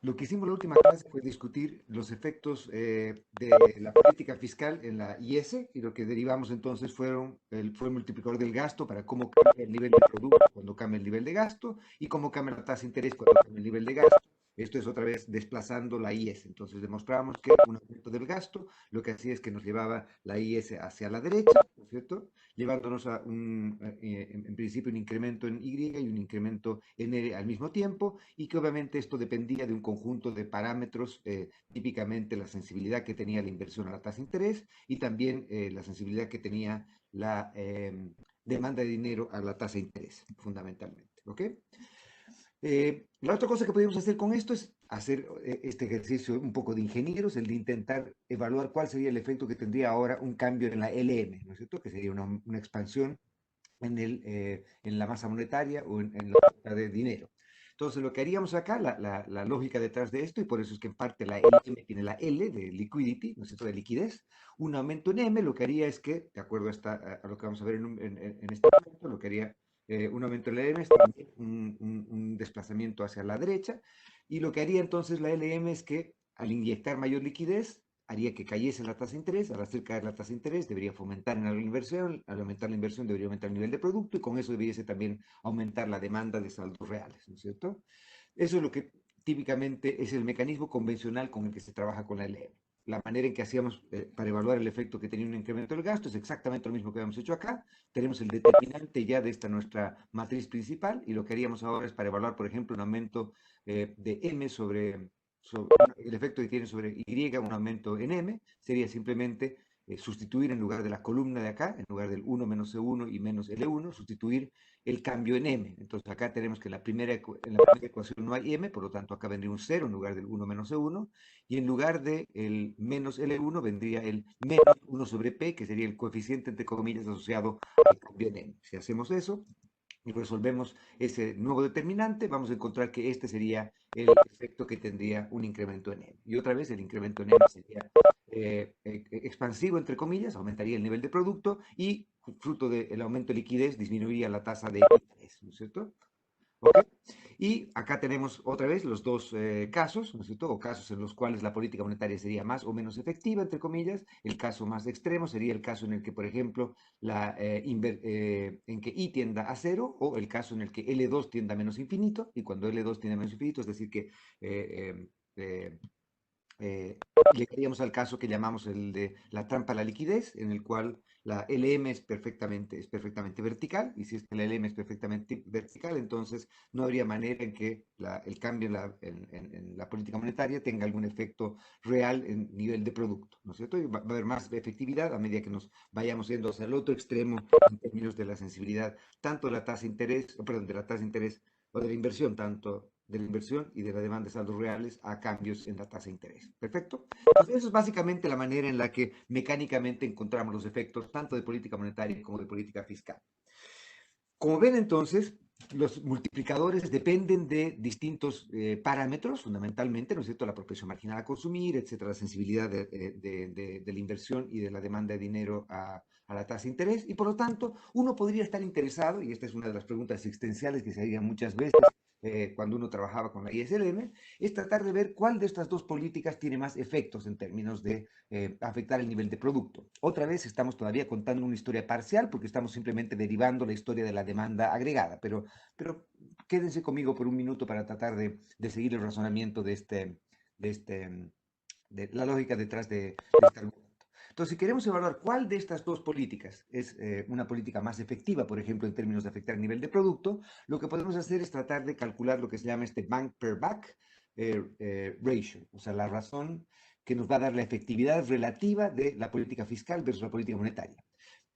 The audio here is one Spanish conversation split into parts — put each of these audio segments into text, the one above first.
lo que hicimos la última clase fue discutir los efectos de la política fiscal en la IS y lo que derivamos entonces fue el multiplicador del gasto para cómo cambia el nivel de producto cuando cambia el nivel de gasto y cómo cambia la tasa de interés cuando cambia el nivel de gasto. Esto es otra vez desplazando la IS. Entonces demostramos que un aumento del gasto lo que hacía es que nos llevaba la IS hacia la derecha, ¿no es cierto? Llevándonos a en principio un incremento en Y y un incremento en R al mismo tiempo, y que obviamente esto dependía de un conjunto de parámetros, típicamente la sensibilidad que tenía la inversión a la tasa de interés y también la sensibilidad que tenía la demanda de dinero a la tasa de interés, fundamentalmente. ¿Ok? La otra cosa que podemos hacer con esto es hacer este ejercicio un poco de ingenieros, el de intentar evaluar cuál sería el efecto que tendría ahora un cambio en la LM, ¿no es cierto? Que sería una expansión en la masa monetaria o en la oferta de dinero. Entonces, lo que haríamos acá, la lógica detrás de esto, y por eso es que en parte la LM tiene la L de liquidity, ¿no es cierto?, de liquidez, un aumento en M, lo que haría es que, de acuerdo a lo que vamos a ver en este momento, lo que haría un aumento en la LM es también un desplazamiento hacia la derecha, y lo que haría entonces la LM es que al inyectar mayor liquidez, haría que cayese la tasa de interés. Al hacer caer la tasa de interés, debería fomentar en la inversión. Al aumentar la inversión, debería aumentar el nivel de producto y con eso debería también aumentar la demanda de saldos reales, ¿no es cierto? Eso es lo que típicamente es el mecanismo convencional con el que se trabaja con la LM. La manera en que hacíamos para evaluar el efecto que tenía un incremento del gasto es exactamente lo mismo que habíamos hecho acá. Tenemos el determinante ya de esta nuestra matriz principal y lo que haríamos ahora es para evaluar, por ejemplo, un aumento de M sobre el efecto que tiene sobre Y, un aumento en M, sería simplemente sustituir en lugar de la columna de acá, en lugar del 1 menos C1 y menos L1, sustituir el cambio en M. Entonces acá tenemos que en la primera ecuación no hay M, por lo tanto acá vendría un 0 en lugar del 1 menos C1, y en lugar del menos L1 vendría el menos 1 sobre P, que sería el coeficiente entre comillas asociado al cambio en M. Si hacemos eso, y resolvemos ese nuevo determinante, vamos a encontrar que este sería el efecto que tendría un incremento en M. Y otra vez el incremento en M sería expansivo, entre comillas, aumentaría el nivel de producto y fruto del aumento de liquidez disminuiría la tasa de interés, ¿no es cierto? ¿Ok? Y acá tenemos otra vez los dos casos, ¿no es cierto? O casos en los cuales la política monetaria sería más o menos efectiva, entre comillas. El caso más extremo sería el caso en el que, por ejemplo, en que I tienda a cero, o el caso en el que L2 tienda a menos infinito, y cuando L2 tiende a menos infinito, es decir, que eh, eh, eh, llegaríamos al caso que llamamos el de la trampa a la liquidez, en el cual la LM es perfectamente vertical, y si es que la LM es perfectamente vertical, entonces no habría manera en que el cambio en la política monetaria tenga algún efecto real en nivel de producto, ¿no es cierto? Y va a haber más efectividad a medida que nos vayamos yendo hacia el otro extremo en términos de la sensibilidad, tanto de la tasa de interés, perdón, de la tasa de interés o de la inversión, tanto de la inversión y de la demanda de saldos reales a cambios en la tasa de interés. ¿Perfecto? Entonces, eso es básicamente la manera en la que mecánicamente encontramos los efectos tanto de política monetaria como de política fiscal. Como ven entonces, los multiplicadores dependen de distintos parámetros, fundamentalmente, ¿no es cierto?, la propensión marginal a consumir, etcétera, la sensibilidad de la inversión y de la demanda de dinero a la tasa de interés, y por lo tanto, uno podría estar interesado, y esta es una de las preguntas existenciales que se harían muchas veces cuando uno trabajaba con la ISLM, es tratar de ver cuál de estas dos políticas tiene más efectos en términos de afectar el nivel de producto. Otra vez estamos todavía contando una historia parcial porque estamos simplemente derivando la historia de la demanda agregada, pero quédense conmigo por un minuto para tratar de seguir el razonamiento de, este, de la lógica detrás de este argumento. Entonces, si queremos evaluar cuál de estas dos políticas es una política más efectiva, por ejemplo, en términos de afectar el nivel de producto, lo que podemos hacer es tratar de calcular lo que se llama este bank per buck ratio, o sea, la razón que nos va a dar la efectividad relativa de la política fiscal versus la política monetaria.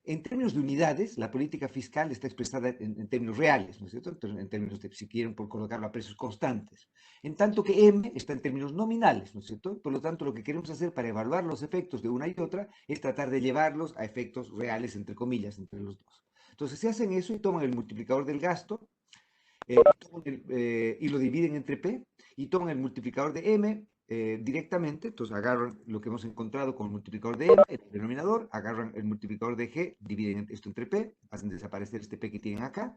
En términos de unidades, la política fiscal está expresada en términos reales, ¿no es cierto? Entonces, en términos de, si quieren, por colocarlo a precios constantes. En tanto que M está en términos nominales, ¿no es cierto? Por lo tanto, lo que queremos hacer para evaluar los efectos de una y otra es tratar de llevarlos a efectos reales, entre comillas, entre los dos. Entonces, se hacen eso y toman el multiplicador del gasto y lo dividen entre P y toman el multiplicador de M directamente, entonces agarran lo que hemos encontrado con el multiplicador de M, el denominador, agarran el multiplicador de G, dividen esto entre P, hacen desaparecer este P que tienen acá,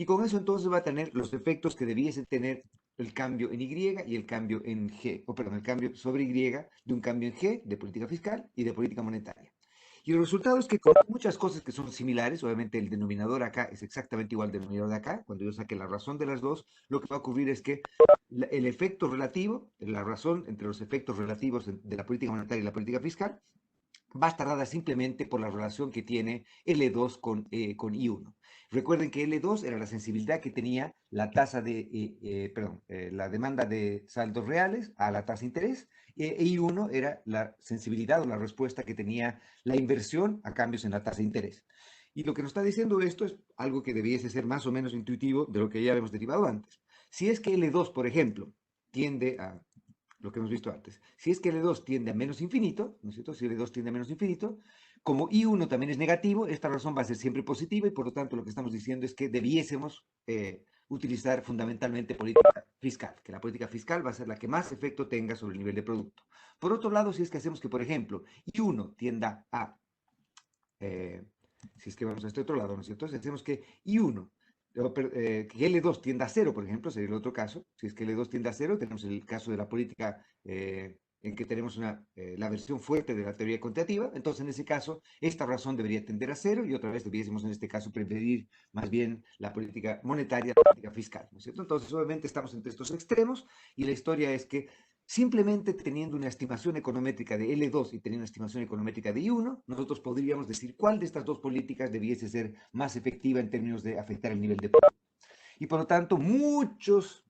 Y con eso entonces va a tener los efectos que debiese tener el cambio en Y y el cambio en G, o perdón, el cambio sobre Y de un cambio en G de política fiscal y de política monetaria. Y el resultado es que con muchas cosas que son similares, obviamente el denominador acá es exactamente igual al denominador de acá, cuando yo saque la razón de las dos, lo que va a ocurrir es que el efecto relativo, la razón entre los efectos relativos de la política monetaria y la política fiscal, va a estar dada simplemente por la relación que tiene L2 con I1. Recuerden que L2 era la sensibilidad que tenía la tasa de, la demanda de saldos reales a la tasa de interés, e I1 era la sensibilidad o la respuesta que tenía la inversión a cambios en la tasa de interés. Y lo que nos está diciendo esto es algo que debiese ser más o menos intuitivo de lo que ya hemos derivado antes. Si es que L2, por ejemplo, tiende a lo que hemos visto antes. Si es que L2 tiende a menos infinito, ¿no es cierto? Si L2 tiende a menos infinito, como I1 también es negativo, esta razón va a ser siempre positiva y por lo tanto lo que estamos diciendo es que debiésemos utilizar fundamentalmente política fiscal, que la política fiscal va a ser la que más efecto tenga sobre el nivel de producto. Por otro lado, si es que hacemos que, por ejemplo, I1 tienda a, si es que vamos a este otro lado, ¿no es cierto? Si hacemos que I1 que L2 tienda a cero, por ejemplo, sería el otro caso. Si es que L2 tiende a cero, tenemos el caso de la política en que tenemos la versión fuerte de la teoría cuantitativa. Entonces, en ese caso, esta razón debería tender a cero y otra vez debiésemos, en este caso, preferir más bien la política monetaria, la política fiscal, ¿no es cierto? Entonces, obviamente, estamos entre estos extremos y la historia es que simplemente teniendo una estimación econométrica de L2 y teniendo una estimación econométrica de I1, nosotros podríamos decir cuál de estas dos políticas debiese ser más efectiva en términos de afectar el nivel de producto. Y por lo tanto, muchos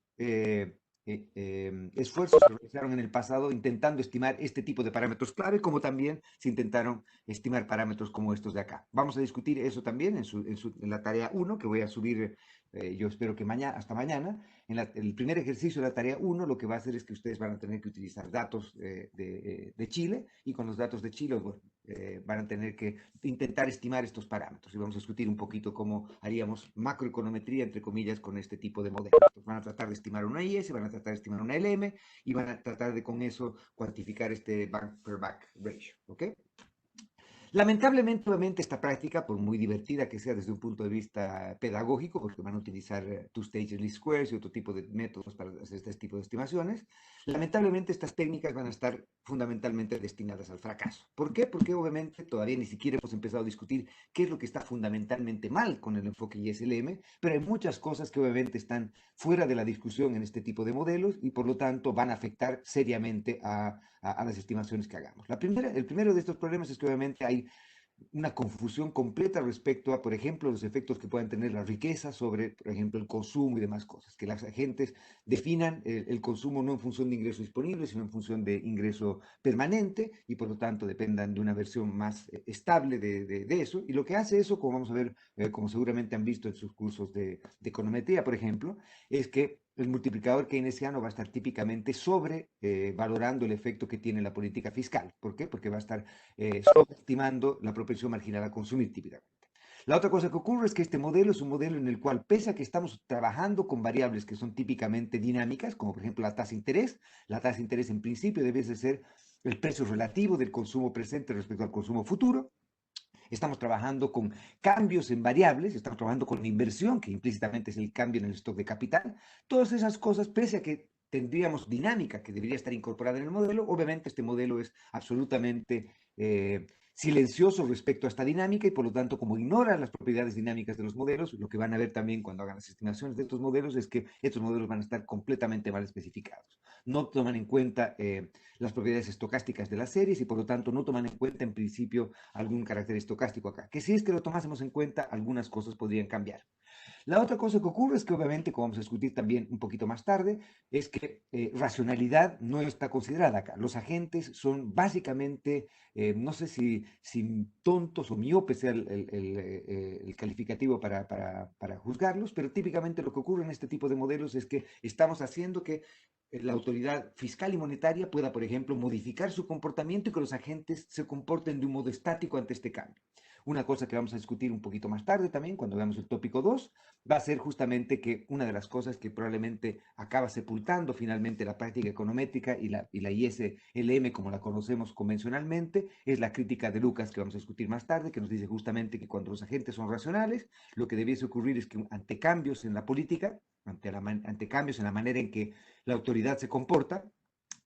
esfuerzos se realizaron en el pasado intentando estimar este tipo de parámetros clave, como también se intentaron estimar parámetros como estos de acá. Vamos a discutir eso también en la tarea 1, que voy a subir, yo espero que hasta mañana. El primer ejercicio de la tarea 1 lo que va a hacer es que ustedes van a tener que utilizar datos de Chile, y con los datos de Chile, bueno, van a tener que intentar estimar estos parámetros. Y vamos a discutir un poquito cómo haríamos macroeconometría, entre comillas, con este tipo de modelos. Entonces van a tratar de estimar una IS, van a tratar de estimar una LM y van a tratar de con eso cuantificar este back per back ratio. ¿Ok? Lamentablemente, obviamente, esta práctica, por muy divertida que sea desde un punto de vista pedagógico, porque van a utilizar two-stage least squares y otro tipo de métodos para hacer este tipo de estimaciones, lamentablemente estas técnicas van a estar fundamentalmente destinadas al fracaso. ¿Por qué? Porque obviamente todavía ni siquiera hemos empezado a discutir qué es lo que está fundamentalmente mal con el enfoque ISLM, pero hay muchas cosas que obviamente están fuera de la discusión en este tipo de modelos y por lo tanto van a afectar seriamente a las estimaciones que hagamos. El primero de estos problemas es que obviamente hay una confusión completa respecto a, por ejemplo, los efectos que puedan tener la riqueza sobre, por ejemplo, el consumo y demás cosas. Que las agentes definan el consumo no en función de ingreso disponible, sino en función de ingreso permanente y por lo tanto dependan de una versión más estable de eso. Y lo que hace eso, como vamos a ver, como seguramente han visto en sus cursos de econometría, por ejemplo, es que el multiplicador keynesiano va a estar típicamente sobre valorando el efecto que tiene la política fiscal. ¿Por qué? Porque va a estar subestimando la propensión marginal a consumir típicamente. La otra cosa que ocurre es que este modelo es un modelo en el cual, pese a que estamos trabajando con variables que son típicamente dinámicas, como por ejemplo la tasa de interés en principio debe de ser el precio relativo del consumo presente respecto al consumo futuro. Estamos trabajando con cambios en variables, estamos trabajando con la inversión, que implícitamente es el cambio en el stock de capital. Todas esas cosas, pese a que tendríamos dinámica que debería estar incorporada en el modelo, obviamente este modelo es absolutamente silencioso respecto a esta dinámica y por lo tanto, como ignora las propiedades dinámicas de los modelos, lo que van a ver también cuando hagan las estimaciones de estos modelos es que estos modelos van a estar completamente mal especificados. No toman en cuenta las propiedades estocásticas de las series y por lo tanto no toman en cuenta en principio algún carácter estocástico acá, que si es que lo tomásemos en cuenta, algunas cosas podrían cambiar. La otra cosa que ocurre es que obviamente, como vamos a discutir también un poquito más tarde, es que racionalidad no está considerada acá. Los agentes son básicamente, no sé si tontos o miopes sea el calificativo para juzgarlos, pero típicamente lo que ocurre en este tipo de modelos es que estamos haciendo que la autoridad fiscal y monetaria pueda, por ejemplo, modificar su comportamiento y que los agentes se comporten de un modo estático ante este cambio. Una cosa que vamos a discutir un poquito más tarde también, cuando veamos el tópico 2, va a ser justamente que una de las cosas que probablemente acaba sepultando finalmente la práctica econométrica y la ISLM como la conocemos convencionalmente es la crítica de Lucas que vamos a discutir más tarde, que nos dice justamente que cuando los agentes son racionales, lo que debiese ocurrir es que ante cambios en la política, ante cambios en la manera en que la autoridad se comporta,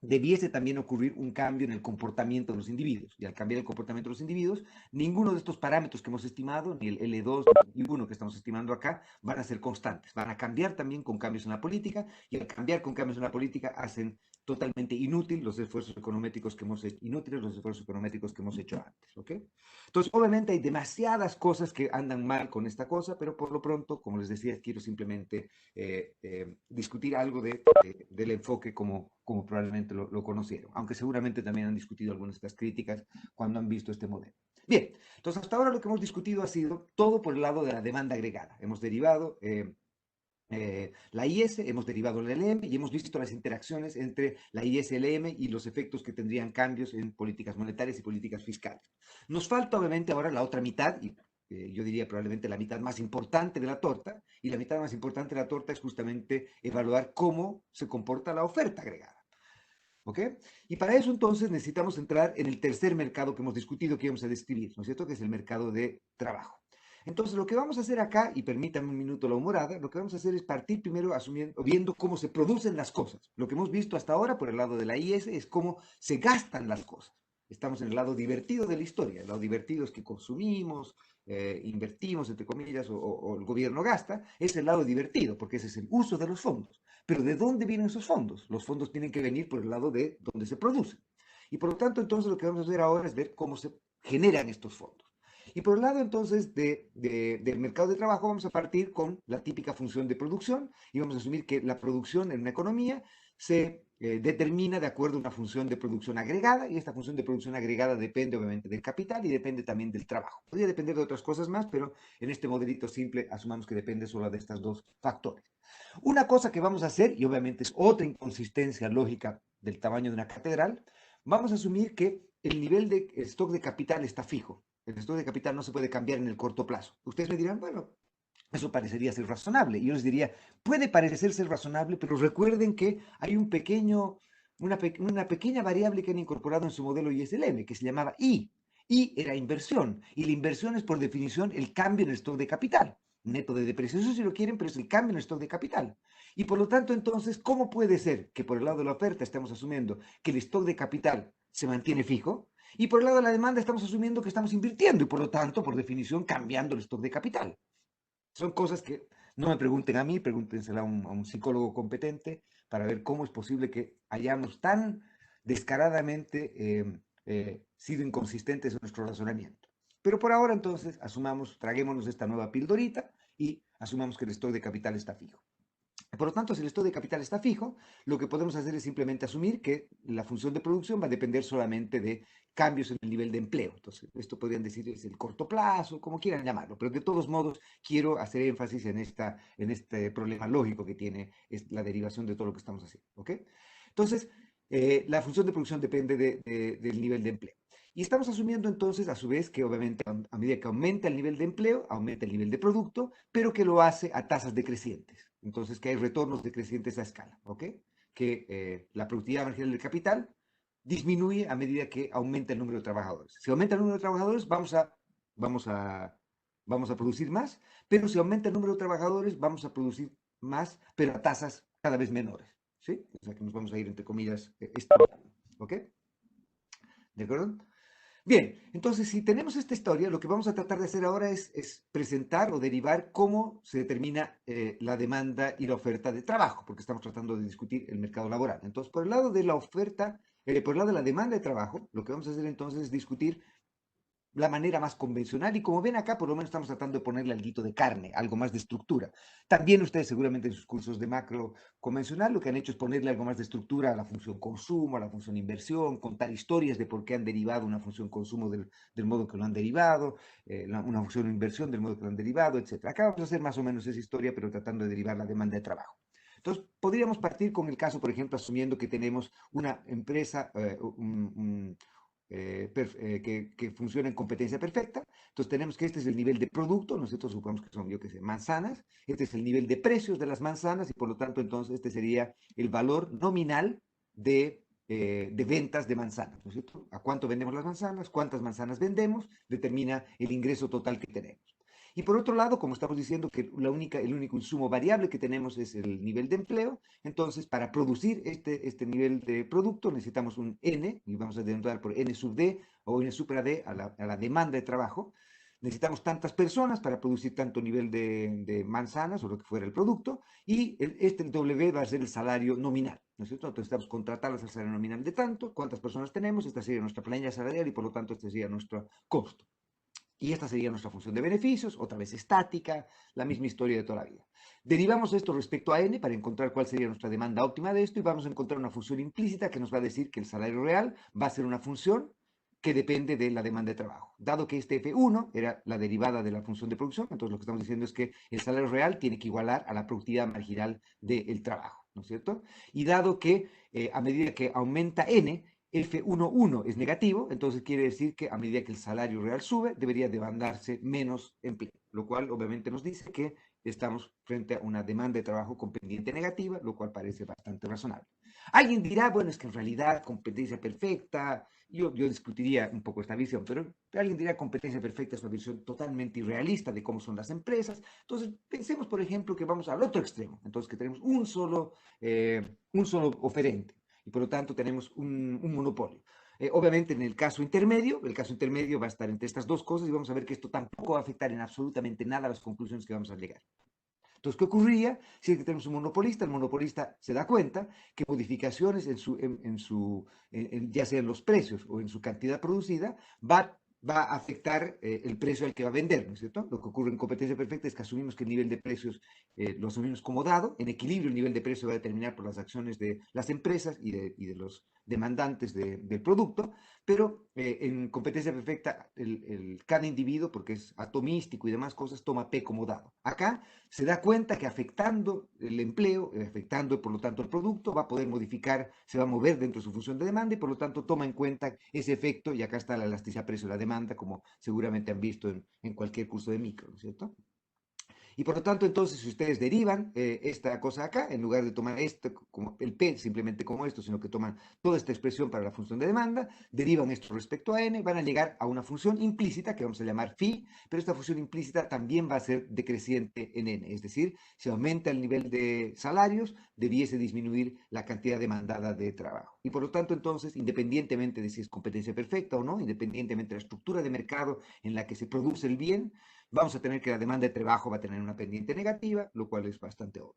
debiese también ocurrir un cambio en el comportamiento de los individuos. Y al cambiar el comportamiento de los individuos, ninguno de estos parámetros que hemos estimado, ni el L2 ni el I1 que estamos estimando acá, van a ser constantes. Van a cambiar también con cambios en la política, y al cambiar con cambios en la política hacen totalmente inútiles los esfuerzos econométricos que hemos hecho antes. ¿Ok? Entonces, obviamente hay demasiadas cosas que andan mal con esta cosa, pero por lo pronto, como les decía, quiero simplemente discutir algo del enfoque como probablemente lo conocieron, aunque seguramente también han discutido algunas de estas críticas cuando han visto este modelo. Bien, entonces hasta ahora lo que hemos discutido ha sido todo por el lado de la demanda agregada. Hemos derivado la IS, hemos derivado la LM y hemos visto las interacciones entre la IS y LM y los efectos que tendrían cambios en políticas monetarias y políticas fiscales. Nos falta obviamente ahora la otra mitad, y yo diría probablemente la mitad más importante de la torta, y la mitad más importante de la torta es justamente evaluar cómo se comporta la oferta agregada. ¿Ok? Y para eso entonces necesitamos entrar en el tercer mercado que hemos discutido, que íbamos a describir, ¿no es cierto? Que es el mercado de trabajo. Entonces, lo que vamos a hacer acá, y permítanme un minuto la humorada, lo que vamos a hacer es partir primero asumiendo, viendo cómo se producen las cosas. Lo que hemos visto hasta ahora por el lado de la IS es cómo se gastan las cosas. Estamos en el lado divertido de la historia. El lado divertido es que consumimos, invertimos, entre comillas, o el gobierno gasta. Es el lado divertido, porque ese es el uso de los fondos. Pero ¿de dónde vienen esos fondos? Los fondos tienen que venir por el lado de donde se producen. Y por lo tanto, entonces lo que vamos a hacer ahora es ver cómo se generan estos fondos. Y por el lado entonces del mercado de trabajo vamos a partir con la típica función de producción y vamos a asumir que la producción en una economía se determina de acuerdo a una función de producción agregada, y esta función de producción agregada depende obviamente del capital y depende también del trabajo. Podría depender de otras cosas más, pero en este modelito simple asumamos que depende solo de estos dos factores. Una cosa que vamos a hacer, y obviamente es otra inconsistencia lógica del tamaño de una catedral, vamos a asumir que el nivel de stock de capital está fijo. El stock de capital no se puede cambiar en el corto plazo. Ustedes me dirán, bueno, eso parecería ser razonable. Y yo les diría, puede parecer ser razonable, pero recuerden que hay una pequeña variable que han incorporado en su modelo ISLM, que se llamaba I. I era inversión, y la inversión es por definición el cambio en el stock de capital. Neto de depreciación si lo quieren, pero es el cambio en el stock de capital. Y por lo tanto, entonces, ¿cómo puede ser que por el lado de la oferta estamos asumiendo que el stock de capital se mantiene fijo? Y por el lado de la demanda estamos asumiendo que estamos invirtiendo y por lo tanto, por definición, cambiando el stock de capital. Son cosas que no me pregunten a mí, pregúntensela a un psicólogo competente para ver cómo es posible que hayamos tan descaradamente sido inconsistentes en nuestro razonamiento. Pero por ahora entonces asumamos, traguémonos esta nueva pildorita y asumamos que el stock de capital está fijo. Por lo tanto, si el stock de capital está fijo, lo que podemos hacer es simplemente asumir que la función de producción va a depender solamente de cambios en el nivel de empleo. Entonces, esto podrían decir es el corto plazo, como quieran llamarlo, pero de todos modos quiero hacer énfasis en este problema lógico que tiene la derivación de todo lo que estamos haciendo. ¿Ok? Entonces, la función de producción depende del nivel de empleo. Y estamos asumiendo entonces, a su vez, que obviamente a medida que aumenta el nivel de empleo, aumenta el nivel de producto, pero que lo hace a tasas decrecientes. Entonces, que hay retornos decrecientes a escala, ¿ok? Que la productividad marginal del capital disminuye a medida que aumenta el número de trabajadores. Si aumenta el número de trabajadores, vamos a, vamos a producir más, pero si aumenta el número de trabajadores, vamos a producir más, pero a tasas cada vez menores, ¿sí? O sea, que nos vamos a ir, entre comillas, estimulando, ¿ok? ¿De acuerdo? Bien, entonces si tenemos esta historia, lo que vamos a tratar de hacer ahora es presentar o derivar cómo se determina la demanda y la oferta de trabajo, porque estamos tratando de discutir el mercado laboral. Entonces, por el lado de la oferta, por el lado de la demanda de trabajo, lo que vamos a hacer entonces es discutir la manera más convencional y como ven acá, por lo menos estamos tratando de ponerle alguito de carne, algo más de estructura. También ustedes seguramente en sus cursos de macro convencional lo que han hecho es ponerle algo más de estructura a la función consumo, a la función inversión, contar historias de por qué han derivado una función consumo del modo que lo han derivado, una función inversión del modo que lo han derivado, etc. Acá vamos a hacer más o menos esa historia, pero tratando de derivar la demanda de trabajo. Entonces, podríamos partir con el caso, por ejemplo, asumiendo que tenemos una empresa, que funciona en competencia perfecta. Entonces tenemos que este es el nivel de producto, nosotros supongamos que son, yo qué sé, manzanas, este es el nivel de precios de las manzanas y por lo tanto entonces este sería el valor nominal de ventas de manzanas, ¿no es cierto? ¿A cuánto vendemos las manzanas? ¿Cuántas manzanas vendemos? Determina el ingreso total que tenemos. Y por otro lado, como estamos diciendo que el único insumo variable que tenemos es el nivel de empleo, entonces para producir este nivel de producto necesitamos un N, y vamos a denotar por N sub D o N supra D a la demanda de trabajo. Necesitamos tantas personas para producir tanto nivel de manzanas o lo que fuera el producto, y el W va a ser el salario nominal, ¿no es cierto? Entonces estamos contratados al salario nominal de tanto, cuántas personas tenemos, esta sería nuestra planilla salarial y por lo tanto este sería nuestro costo. Y esta sería nuestra función de beneficios, otra vez estática, la misma historia de toda la vida. Derivamos esto respecto a n para encontrar cuál sería nuestra demanda óptima de esto y vamos a encontrar una función implícita que nos va a decir que el salario real va a ser una función que depende de la demanda de trabajo. Dado que este F1 era la derivada de la función de producción, entonces lo que estamos diciendo es que el salario real tiene que igualar a la productividad marginal del trabajo, ¿no es cierto? Y dado que a medida que aumenta n, F11 es negativo, entonces quiere decir que a medida que el salario real sube, debería demandarse menos empleo, lo cual obviamente nos dice que estamos frente a una demanda de trabajo con pendiente negativa, lo cual parece bastante razonable. Alguien dirá, bueno, es que en realidad competencia perfecta, yo discutiría un poco esta visión, pero alguien dirá competencia perfecta es una visión totalmente irrealista de cómo son las empresas. Entonces, pensemos, por ejemplo, que vamos al otro extremo, entonces que tenemos un solo oferente y por lo tanto tenemos un monopolio. Obviamente en el caso intermedio va a estar entre estas dos cosas y vamos a ver que esto tampoco va a afectar en absolutamente nada a las conclusiones que vamos a llegar. Entonces, ¿qué ocurría? Si es que tenemos un monopolista, el monopolista se da cuenta que modificaciones ya sea en los precios o en su cantidad producida, va a afectar el precio al que va a vender, ¿no es cierto? Lo que ocurre en competencia perfecta es que asumimos que el nivel de precios lo asumimos como dado, en equilibrio el nivel de precio va a determinar por las acciones de las empresas y de los demandantes del producto, pero en competencia perfecta cada individuo, porque es atomístico y demás cosas, toma P como dado. Acá se da cuenta que afectando el empleo, afectando por lo tanto el producto, va a poder modificar, se va a mover dentro de su función de demanda y por lo tanto toma en cuenta ese efecto y acá está la elasticidad precio de la demanda, como seguramente han visto en cualquier curso de micro, ¿no es cierto? Y por lo tanto, entonces, si ustedes derivan esta cosa acá, en lugar de tomar esto como el P simplemente como esto, sino que toman toda esta expresión para la función de demanda, derivan esto respecto a n, van a llegar a una función implícita que vamos a llamar phi, pero esta función implícita también va a ser decreciente en n, es decir, si aumenta el nivel de salarios, debiese disminuir la cantidad demandada de trabajo. Y por lo tanto, entonces, independientemente de si es competencia perfecta o no, independientemente de la estructura de mercado en la que se produce el bien, vamos a tener que la demanda de trabajo va a tener una pendiente negativa, lo cual es bastante obvio.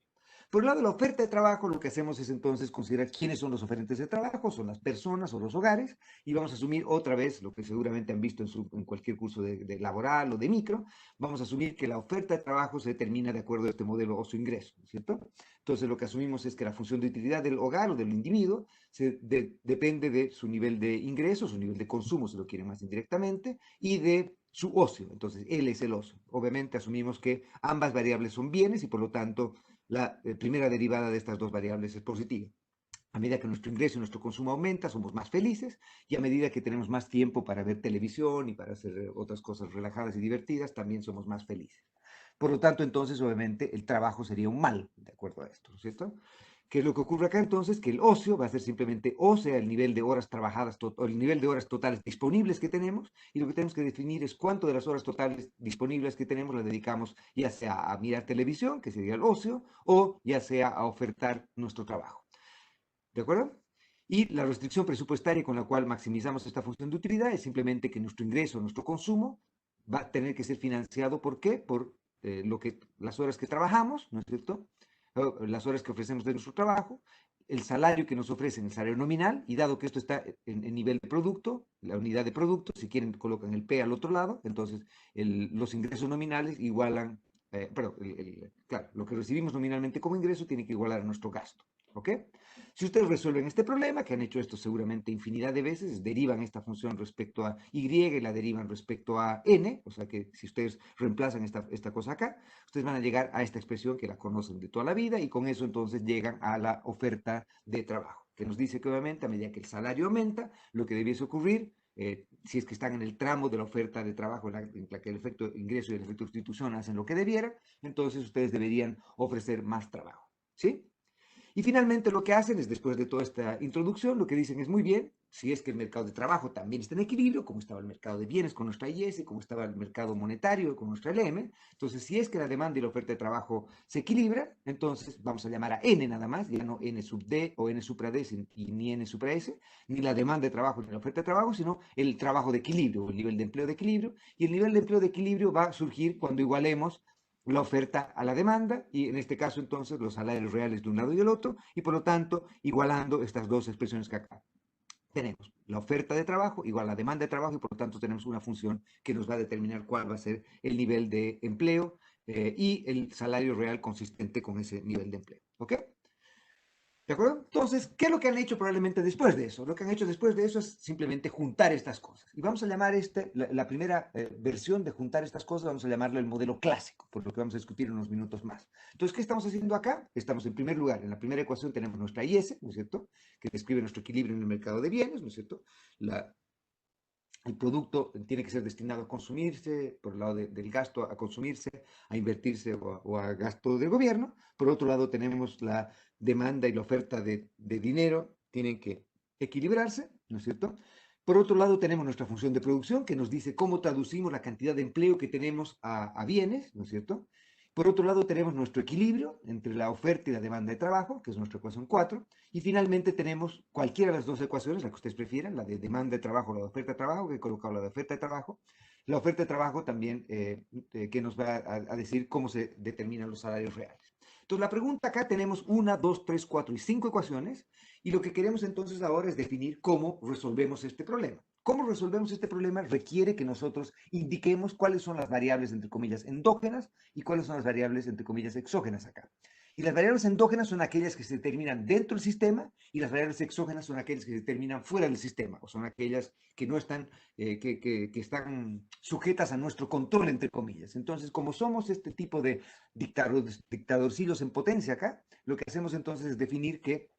Por el lado de la oferta de trabajo, lo que hacemos es entonces considerar quiénes son los oferentes de trabajo, son las personas o los hogares, y vamos a asumir otra vez, lo que seguramente han visto en cualquier curso de laboral o de micro, vamos a asumir que la oferta de trabajo se determina de acuerdo a este modelo ocio-ingreso, ¿cierto? Entonces lo que asumimos es que la función de utilidad del hogar o del individuo depende de su nivel de ingresos, su nivel de consumo, si lo quieren más indirectamente, y de su ocio. Entonces, él es el ocio. Obviamente asumimos que ambas variables son bienes y por lo tanto la primera derivada de estas dos variables es positiva. A medida que nuestro ingreso y nuestro consumo aumenta, somos más felices y a medida que tenemos más tiempo para ver televisión y para hacer otras cosas relajadas y divertidas, también somos más felices. Por lo tanto, entonces, obviamente, el trabajo sería un mal, de acuerdo a esto, ¿no es cierto? ¿Qué es lo que ocurre acá entonces? Que el ocio va a ser simplemente O, sea, el nivel de horas trabajadas o el nivel de horas totales disponibles que tenemos, y lo que tenemos que definir es cuánto de las horas totales disponibles que tenemos las dedicamos ya sea a mirar televisión, que sería el ocio, o ya sea a ofertar nuestro trabajo. ¿De acuerdo? Y la restricción presupuestaria con la cual maximizamos esta función de utilidad es simplemente que nuestro ingreso, nuestro consumo, va a tener que ser financiado. ¿Por qué? Por las horas que trabajamos, ¿no es cierto? Las horas que ofrecemos de nuestro trabajo, el salario que nos ofrecen, el salario nominal, y dado que esto está en nivel de producto, la unidad de producto, si quieren colocan el P al otro lado, entonces los ingresos nominales igualan, perdón, claro, lo que recibimos nominalmente como ingreso tiene que igualar a nuestro gasto, ¿ok? Si ustedes resuelven este problema, que han hecho esto seguramente infinidad de veces, derivan esta función respecto a y y la derivan respecto a n, o sea que si ustedes reemplazan esta cosa acá, ustedes van a llegar a esta expresión que la conocen de toda la vida y con eso entonces llegan a la oferta de trabajo, que nos dice que obviamente a medida que el salario aumenta, lo que debiese ocurrir si es que están en el tramo de la oferta de trabajo en la que el efecto ingreso y el efecto sustitución hacen lo que debieran, entonces ustedes deberían ofrecer más trabajo, ¿sí? Y finalmente lo que hacen es, después de toda esta introducción, lo que dicen es muy bien, si es que el mercado de trabajo también está en equilibrio, como estaba el mercado de bienes con nuestra IS, como estaba el mercado monetario con nuestra LM, entonces si es que la demanda y la oferta de trabajo se equilibran, entonces vamos a llamar a N nada más, ya no N sub D o N supra D, y ni N supra S, ni la demanda de trabajo ni la oferta de trabajo, sino el trabajo de equilibrio, el nivel de empleo de equilibrio, y el nivel de empleo de equilibrio va a surgir cuando igualemos la oferta a la demanda y en este caso entonces los salarios reales de un lado y del otro y por lo tanto igualando estas dos expresiones que acá tenemos. La oferta de trabajo igual a la demanda de trabajo y por lo tanto tenemos una función que nos va a determinar cuál va a ser el nivel de empleo y el salario real consistente con ese nivel de empleo. ¿Ok? ¿De acuerdo? Entonces, ¿qué es lo que han hecho probablemente después de eso? Lo que han hecho después de eso es simplemente juntar estas cosas. Y vamos a llamar la primera versión de juntar estas cosas, vamos a llamarlo el modelo clásico, por lo que vamos a discutir en unos minutos más. Entonces, ¿qué estamos haciendo acá? Estamos en primer lugar, en la primera ecuación tenemos nuestra IS, ¿no es cierto? Que describe nuestro equilibrio en el mercado de bienes, ¿no es cierto? El producto tiene que ser destinado a consumirse, por el lado del gasto a consumirse, a invertirse o a gasto del gobierno. Por otro lado, tenemos la demanda y la oferta de dinero, tienen que equilibrarse, ¿no es cierto? Por otro lado, tenemos nuestra función de producción, que nos dice cómo traducimos la cantidad de empleo que tenemos a bienes, ¿no es cierto? Por otro lado, tenemos nuestro equilibrio entre la oferta y la demanda de trabajo, que es nuestra ecuación 4. Y finalmente tenemos cualquiera de las dos ecuaciones, la que ustedes prefieran, la de demanda de trabajo o la de oferta de trabajo, que he colocado la de oferta de trabajo. La oferta de trabajo también que nos va a decir cómo se determinan los salarios reales. Entonces, la pregunta acá tenemos 1, 2, 3, 4 y 5 ecuaciones. Y lo que queremos entonces ahora es definir cómo resolvemos este problema. ¿Cómo resolvemos este problema? Requiere que nosotros indiquemos cuáles son las variables, entre comillas, endógenas y cuáles son las variables, entre comillas, exógenas acá. Y las variables endógenas son aquellas que se determinan dentro del sistema y las variables exógenas son aquellas que se determinan fuera del sistema, o son aquellas que no están, que están sujetas a nuestro control, entre comillas. Entonces, como somos este tipo de dictadorcillos en potencia acá, lo que hacemos entonces es definir que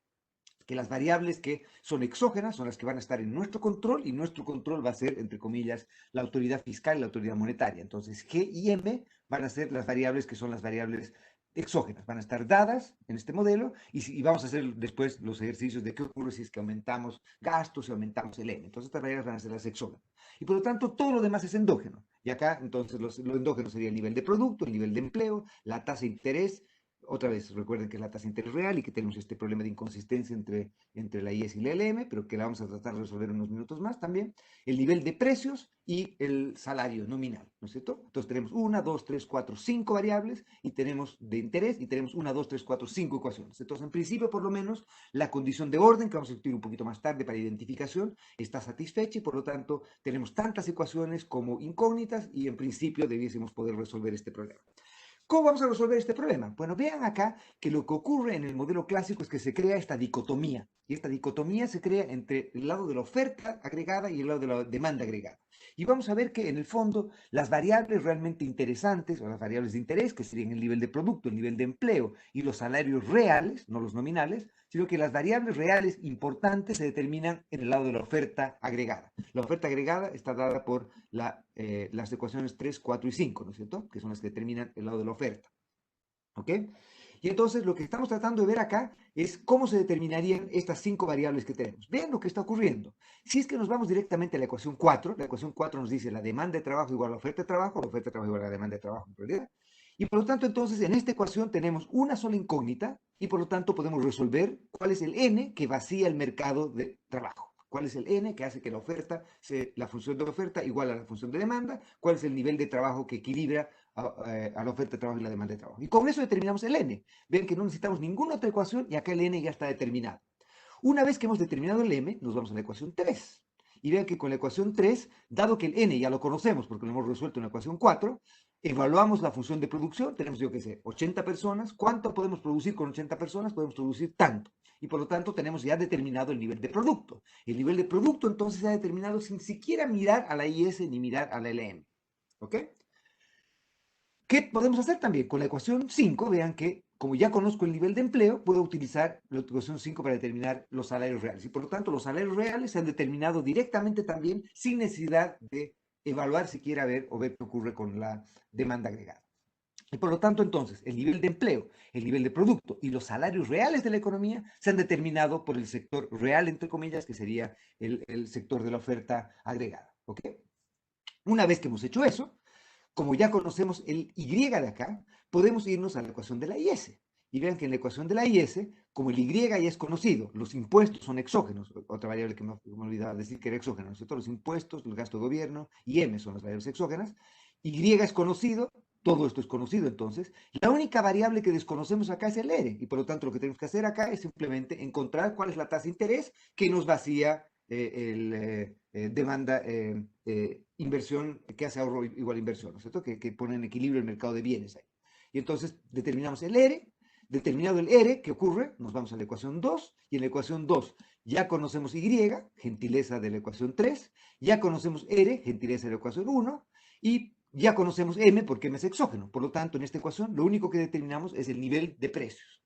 las variables que son exógenas son las que van a estar en nuestro control y nuestro control va a ser, entre comillas, la autoridad fiscal y la autoridad monetaria. Entonces, G y M van a ser las variables que son las variables exógenas, van a estar dadas en este modelo y vamos a hacer después los ejercicios de qué ocurre si es que aumentamos gastos, si aumentamos el M. Entonces, estas variables van a ser las exógenas. Y por lo tanto, todo lo demás es endógeno. Y acá, entonces, lo endógeno sería el nivel de producto, el nivel de empleo, la tasa de interés. Otra vez, recuerden que es la tasa de interés real y que tenemos este problema de inconsistencia entre la IS y la LM, pero que la vamos a tratar de resolver en unos minutos más también. El nivel de precios y el salario nominal, ¿no es cierto? Entonces tenemos 1, 2, 3, 4, 5 variables y tenemos de interés y tenemos 1, 2, 3, 4, 5 ecuaciones. Entonces, en principio, por lo menos, la condición de orden, que vamos a discutir un poquito más tarde para identificación, está satisfecha y por lo tanto tenemos tantas ecuaciones como incógnitas y en principio debiésemos poder resolver este problema. ¿Cómo vamos a resolver este problema? Bueno, vean acá que lo que ocurre en el modelo clásico es que se crea esta dicotomía. Y esta dicotomía se crea entre el lado de la oferta agregada y el lado de la demanda agregada. Y vamos a ver que en el fondo las variables realmente interesantes, o las variables de interés, que serían el nivel de producto, el nivel de empleo y los salarios reales, no los nominales, sino que las variables reales importantes se determinan en el lado de la oferta agregada. La oferta agregada está dada por las ecuaciones 3, 4 y 5, ¿no es cierto? Que son las que determinan el lado de la oferta. ¿Ok? Y entonces lo que estamos tratando de ver acá es cómo se determinarían estas 5 variables que tenemos. Vean lo que está ocurriendo. Si es que nos vamos directamente a la ecuación 4 nos dice la demanda de trabajo igual a la oferta de trabajo igual a la demanda de trabajo en realidad. Y por lo tanto, entonces, en esta ecuación tenemos una sola incógnita y por lo tanto podemos resolver cuál es el N que vacía el mercado de trabajo. ¿Cuál es el N que hace que la función de oferta igual a la función de demanda? ¿Cuál es el nivel de trabajo que equilibra a la oferta de trabajo y la demanda de trabajo? Y con eso determinamos el N. Ven que no necesitamos ninguna otra ecuación y acá el N ya está determinado. Una vez que hemos determinado el M, nos vamos a la ecuación 3. Y vean que con la ecuación 3, dado que el N ya lo conocemos porque lo hemos resuelto en la ecuación 4, evaluamos la función de producción, tenemos, yo qué sé, 80 personas. ¿Cuánto podemos producir con 80 personas? Podemos producir tanto. Y por lo tanto tenemos ya determinado el nivel de producto. El nivel de producto entonces se ha determinado sin siquiera mirar a la IS ni mirar a la LM. ¿Ok? ¿Qué podemos hacer también? Con la ecuación 5, vean que como ya conozco el nivel de empleo, puedo utilizar la ecuación 5 para determinar los salarios reales. Y por lo tanto, los salarios reales se han determinado directamente también sin necesidad de evaluar siquiera ver o ver qué ocurre con la demanda agregada. Y por lo tanto, entonces, el nivel de empleo, el nivel de producto y los salarios reales de la economía se han determinado por el sector real, entre comillas, que sería el sector de la oferta agregada. ¿Ok? Una vez que hemos hecho eso, como ya conocemos el Y de acá, podemos irnos a la ecuación de la IS. Y vean que en la ecuación de la IS, como el Y ya es conocido, los impuestos son exógenos, otra variable que me olvidaba decir que era exógena, ¿no es cierto? Los impuestos, el gasto de gobierno y M son las variables exógenas. Y es conocido, todo esto es conocido entonces. La única variable que desconocemos acá es el R, y por lo tanto lo que tenemos que hacer acá es simplemente encontrar cuál es la tasa de interés que nos vacía demanda, inversión, que hace ahorro igual a inversión, ¿no es cierto? Que pone en equilibrio el mercado de bienes ahí. Y entonces determinamos el R, determinado el R, ¿qué ocurre? Nos vamos a la ecuación 2, y en la ecuación 2 ya conocemos Y, gentileza de la ecuación 3, ya conocemos R, gentileza de la ecuación 1, y ya conocemos M porque M es exógeno. Por lo tanto, en esta ecuación lo único que determinamos es el nivel de precios.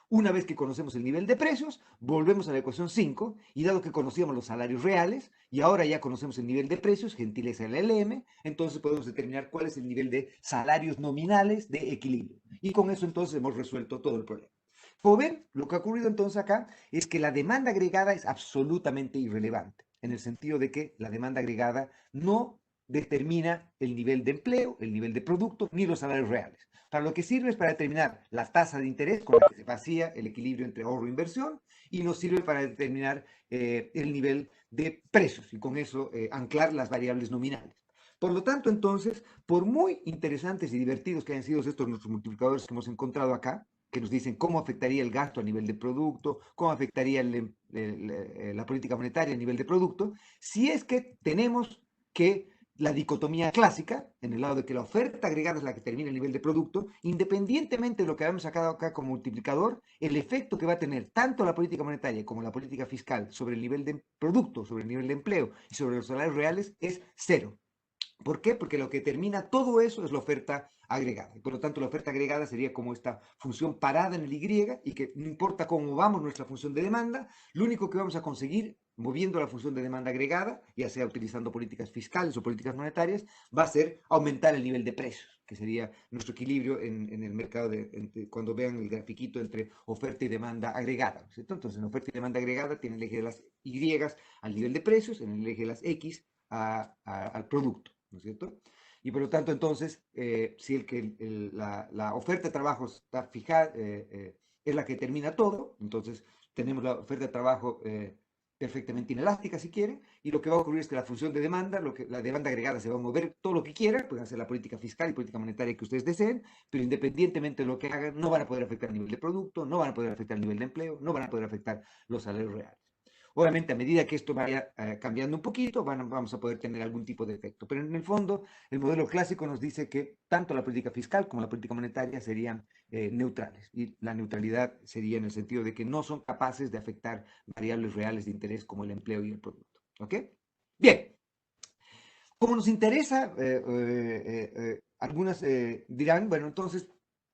Una vez que conocemos el nivel de precios, volvemos a la ecuación 5 y dado que conocíamos los salarios reales y ahora ya conocemos el nivel de precios, gentileza del LM, entonces podemos determinar cuál es el nivel de salarios nominales de equilibrio. Y con eso entonces hemos resuelto todo el problema. Como ven, lo que ha ocurrido entonces acá es que la demanda agregada es absolutamente irrelevante, en el sentido de que la demanda agregada no determina el nivel de empleo, el nivel de producto, ni los salarios reales. Para lo que sirve es para determinar la tasa de interés con la que se vacía el equilibrio entre ahorro e inversión y nos sirve para determinar el nivel de precios y con eso anclar las variables nominales. Por lo tanto, entonces, por muy interesantes y divertidos que hayan sido estos nuestros multiplicadores que hemos encontrado acá, que nos dicen cómo afectaría el gasto a nivel de producto, cómo afectaría la política monetaria a nivel de producto, si es que tenemos que la dicotomía clásica, en el lado de que la oferta agregada es la que determina el nivel de producto, independientemente de lo que habíamos sacado acá como multiplicador, el efecto que va a tener tanto la política monetaria como la política fiscal sobre el nivel de producto, sobre el nivel de empleo y sobre los salarios reales es cero. ¿Por qué? Porque lo que determina todo eso es la oferta agregada. Y por lo tanto, la oferta agregada sería como esta función parada en el Y y que no importa cómo vamos nuestra función de demanda, lo único que vamos a conseguir moviendo la función de demanda agregada, ya sea utilizando políticas fiscales o políticas monetarias, va a ser aumentar el nivel de precios, que sería nuestro equilibrio en el mercado, cuando vean el grafiquito entre oferta y demanda agregada. ¿Cierto? Entonces, en oferta y demanda agregada tiene el eje de las Y al nivel de precios, en el eje de las X al producto. ¿No es cierto? Y por lo tanto, entonces, si la oferta de trabajo está fijada, es la que determina todo, entonces tenemos la oferta de trabajo perfectamente inelástica, si quieren, y lo que va a ocurrir es que la función de demanda, la demanda agregada se va a mover todo lo que quiera, pueden hacer la política fiscal y política monetaria que ustedes deseen, pero independientemente de lo que hagan, no van a poder afectar el nivel de producto, no van a poder afectar el nivel de empleo, no van a poder afectar los salarios reales. Obviamente, a medida que esto vaya cambiando un poquito, vamos a poder tener algún tipo de efecto. Pero en el fondo, el modelo clásico nos dice que tanto la política fiscal como la política monetaria serían neutrales. Y la neutralidad sería en el sentido de que no son capaces de afectar variables reales de interés como el empleo y el producto. ¿Ok? Bien. Como nos interesa, algunas dirán, bueno, entonces,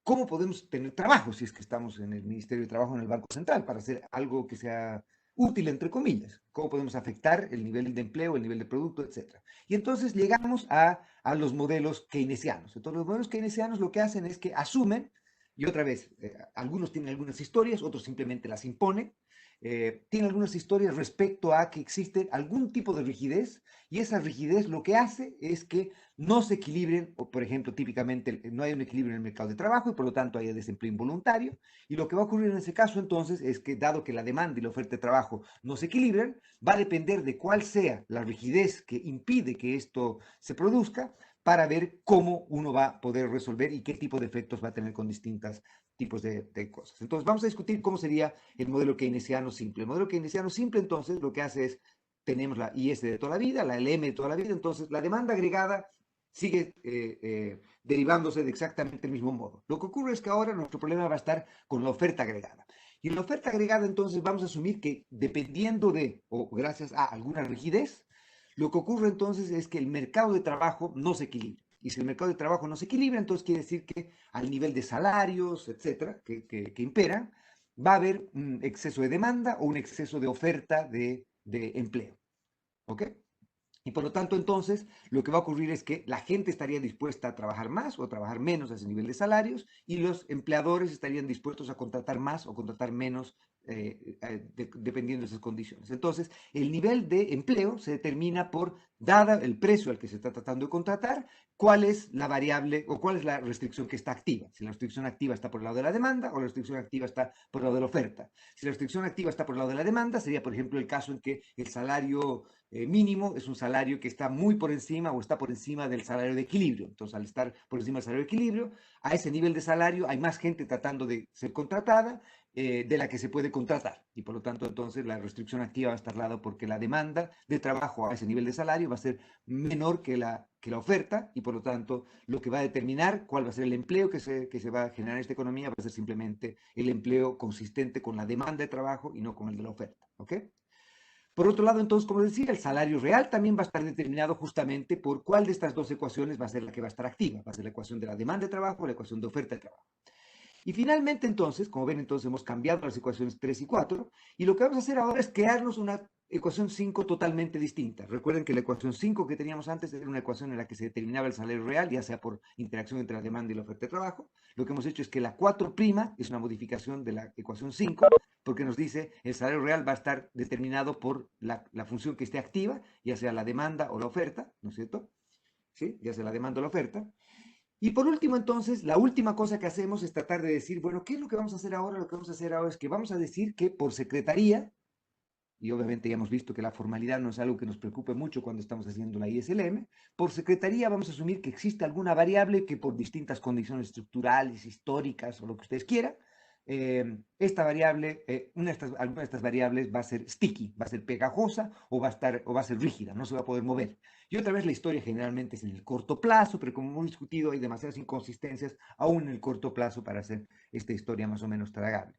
¿cómo podemos tener trabajo si es que estamos en el Ministerio de Trabajo, en el Banco Central, para hacer algo que sea útil, entre comillas? ¿Cómo podemos afectar el nivel de empleo, el nivel de producto, etcétera? Y entonces llegamos a los modelos keynesianos. Entonces, los modelos keynesianos lo que hacen es que asumen, y otra vez, algunos tienen algunas historias, otros simplemente las imponen, tienen algunas historias respecto a que existe algún tipo de rigidez y esa rigidez lo que hace es que no se equilibren, o por ejemplo, típicamente no hay un equilibrio en el mercado de trabajo y por lo tanto hay desempleo involuntario. Y lo que va a ocurrir en ese caso entonces es que dado que la demanda y la oferta de trabajo no se equilibran, va a depender de cuál sea la rigidez que impide que esto se produzca para ver cómo uno va a poder resolver y qué tipo de efectos va a tener con distintas tipos de cosas. Entonces vamos a discutir cómo sería el modelo keynesiano simple. El modelo keynesiano simple entonces lo que hace es tenemos la IS de toda la vida, la LM de toda la vida, entonces la demanda agregada sigue derivándose de exactamente el mismo modo. Lo que ocurre es que ahora nuestro problema va a estar con la oferta agregada. Y en la oferta agregada entonces vamos a asumir que dependiendo de, o gracias a alguna rigidez, lo que ocurre entonces es que el mercado de trabajo no se equilibra. Y si el mercado de trabajo no se equilibra, entonces quiere decir que al nivel de salarios, etcétera, que imperan, va a haber un exceso de demanda o un exceso de oferta de empleo. ¿Ok? Y por lo tanto, entonces, lo que va a ocurrir es que la gente estaría dispuesta a trabajar más o a trabajar menos a ese nivel de salarios y los empleadores estarían dispuestos a contratar más o contratar menos dependiendo de esas condiciones. Entonces, el nivel de empleo se determina por, dada el precio al que se está tratando de contratar, cuál es la variable o cuál es la restricción que está activa. Si la restricción activa está por el lado de la demanda o la restricción activa está por el lado de la oferta. Si la restricción activa está por el lado de la demanda, sería, por ejemplo, el caso en que el salario mínimo es un salario que está muy por encima o está por encima del salario de equilibrio. Entonces, al estar por encima del salario de equilibrio, a ese nivel de salario hay más gente tratando de ser contratada de la que se puede contratar. Y por lo tanto, entonces, la restricción activa va a estar dada porque la demanda de trabajo a ese nivel de salario va a ser menor que la oferta y por lo tanto, lo que va a determinar cuál va a ser el empleo que se va a generar en esta economía va a ser simplemente el empleo consistente con la demanda de trabajo y no con el de la oferta. ¿Ok? Por otro lado, entonces, como decía, el salario real también va a estar determinado justamente por cuál de estas dos ecuaciones va a ser la que va a estar activa. Va a ser la ecuación de la demanda de trabajo o la ecuación de oferta de trabajo. Y finalmente, entonces, como ven, entonces hemos cambiado las ecuaciones 3 y 4 y lo que vamos a hacer ahora es crearnos una ecuación 5 totalmente distinta. Recuerden que la ecuación 5 que teníamos antes era una ecuación en la que se determinaba el salario real, ya sea por interacción entre la demanda y la oferta de trabajo. Lo que hemos hecho es que la 4' es una modificación de la ecuación 5 porque nos dice el salario real va a estar determinado por la función que esté activa, ya sea la demanda o la oferta, ¿no es cierto? ¿Sí? Ya sea la demanda o la oferta. Y por último, entonces, la última cosa que hacemos es tratar de decir, bueno, ¿qué es lo que vamos a hacer ahora? Lo que vamos a hacer ahora es que vamos a decir que por secretaría, y obviamente ya hemos visto que la formalidad no es algo que nos preocupe mucho cuando estamos haciendo la ISLM, por secretaría vamos a asumir que existe alguna variable que por distintas condiciones estructurales, históricas o lo que ustedes quieran, esta variable, alguna de estas variables va a ser sticky, va a ser pegajosa o va a ser rígida, no se va a poder mover. Y otra vez la historia generalmente es en el corto plazo, pero como hemos discutido hay demasiadas inconsistencias aún en el corto plazo para hacer esta historia más o menos tragable.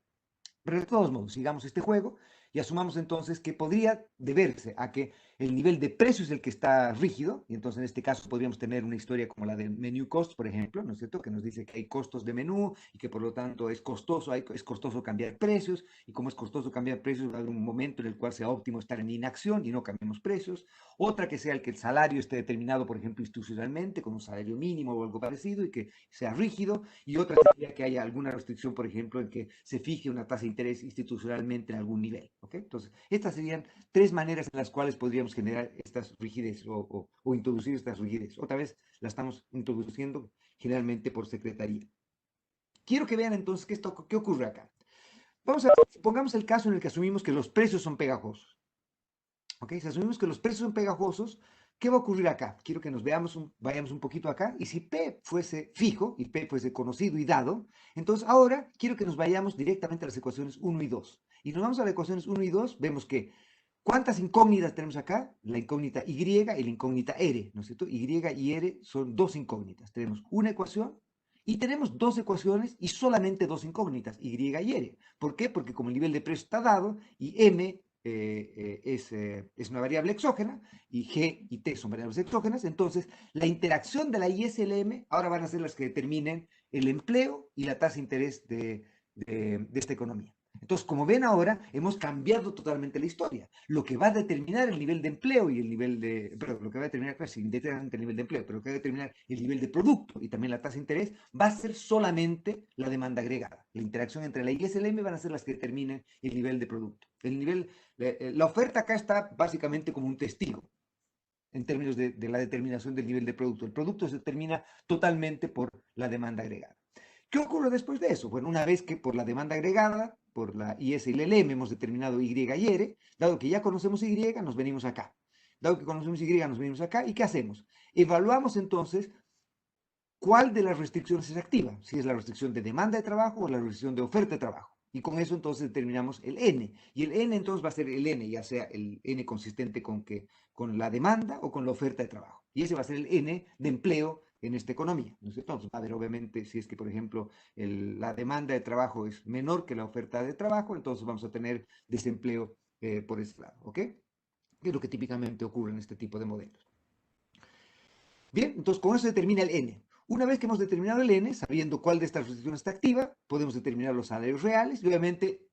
Pero de todos modos, sigamos este juego y asumamos entonces que podría deberse a que el nivel de precio es el que está rígido, y entonces en este caso podríamos tener una historia como la del menu cost, por ejemplo, ¿no es cierto? Que nos dice que hay costos de menú y que por lo tanto es costoso cambiar precios, y como es costoso cambiar precios, va a haber un momento en el cual sea óptimo estar en inacción y no cambiemos precios. Otra que sea el que el salario esté determinado, por ejemplo, institucionalmente, con un salario mínimo o algo parecido y que sea rígido, y otra sería que haya alguna restricción, por ejemplo, en que se fije una tasa de interés institucionalmente en algún nivel. ¿Ok? Entonces, estas serían tres maneras en las cuales podríamos generar estas rigidez o introducir estas rigidez. Otra vez la estamos introduciendo generalmente por secretaría. Quiero que vean entonces qué ocurre acá. Pongamos el caso en el que asumimos que los precios son pegajosos. ¿Ok? Si asumimos que los precios son pegajosos, ¿qué va a ocurrir acá? Quiero que nos vayamos un poquito acá, y si P fuese fijo, y P fuese conocido y dado, entonces ahora quiero que nos vayamos directamente a las ecuaciones 1 y 2. Y nos vamos a las ecuaciones 1 y 2, vemos que, ¿cuántas incógnitas tenemos acá? La incógnita Y y la incógnita R, ¿no es cierto? Y y R son dos incógnitas. Tenemos una ecuación y tenemos dos ecuaciones y solamente dos incógnitas, Y y R. ¿Por qué? Porque como el nivel de precio está dado y M es una variable exógena y G y T son variables exógenas, entonces la interacción de la ISLM ahora van a ser las que determinen el empleo y la tasa de interés de esta economía. Entonces, como ven ahora, hemos cambiado totalmente la historia. Lo que va a determinar el nivel de empleo y el nivel de, perdón, lo que va a determinar, pues, indeterminadamente el nivel de empleo, pero lo que va a determinar el nivel de producto y también la tasa de interés va a ser solamente la demanda agregada. La interacción entre la ISLM van a ser las que determinen el nivel de producto. La oferta acá está básicamente como un testigo en términos de la determinación del nivel de producto. El producto se determina totalmente por la demanda agregada. ¿Qué ocurre después de eso? Bueno, una vez que por la demanda agregada, por la IS y la LM hemos determinado Y y R, dado que ya conocemos Y, nos venimos acá. Dado que conocemos Y, nos venimos acá. ¿Y qué hacemos? Evaluamos entonces cuál de las restricciones es activa, si es la restricción de demanda de trabajo o la restricción de oferta de trabajo. Y con eso entonces determinamos el N. Y el N entonces va a ser el N, ya sea el N consistente con la demanda o con la oferta de trabajo. Y ese va a ser el N de empleo en esta economía. ¿No es cierto? Entonces, va a haber obviamente, si es que por ejemplo la demanda de trabajo es menor que la oferta de trabajo, entonces vamos a tener desempleo por ese lado. ¿Ok? Que es lo que típicamente ocurre en este tipo de modelos. Bien, entonces con eso se determina el N. Una vez que hemos determinado el N, sabiendo cuál de estas restricciones está activa, podemos determinar los salarios reales y obviamente,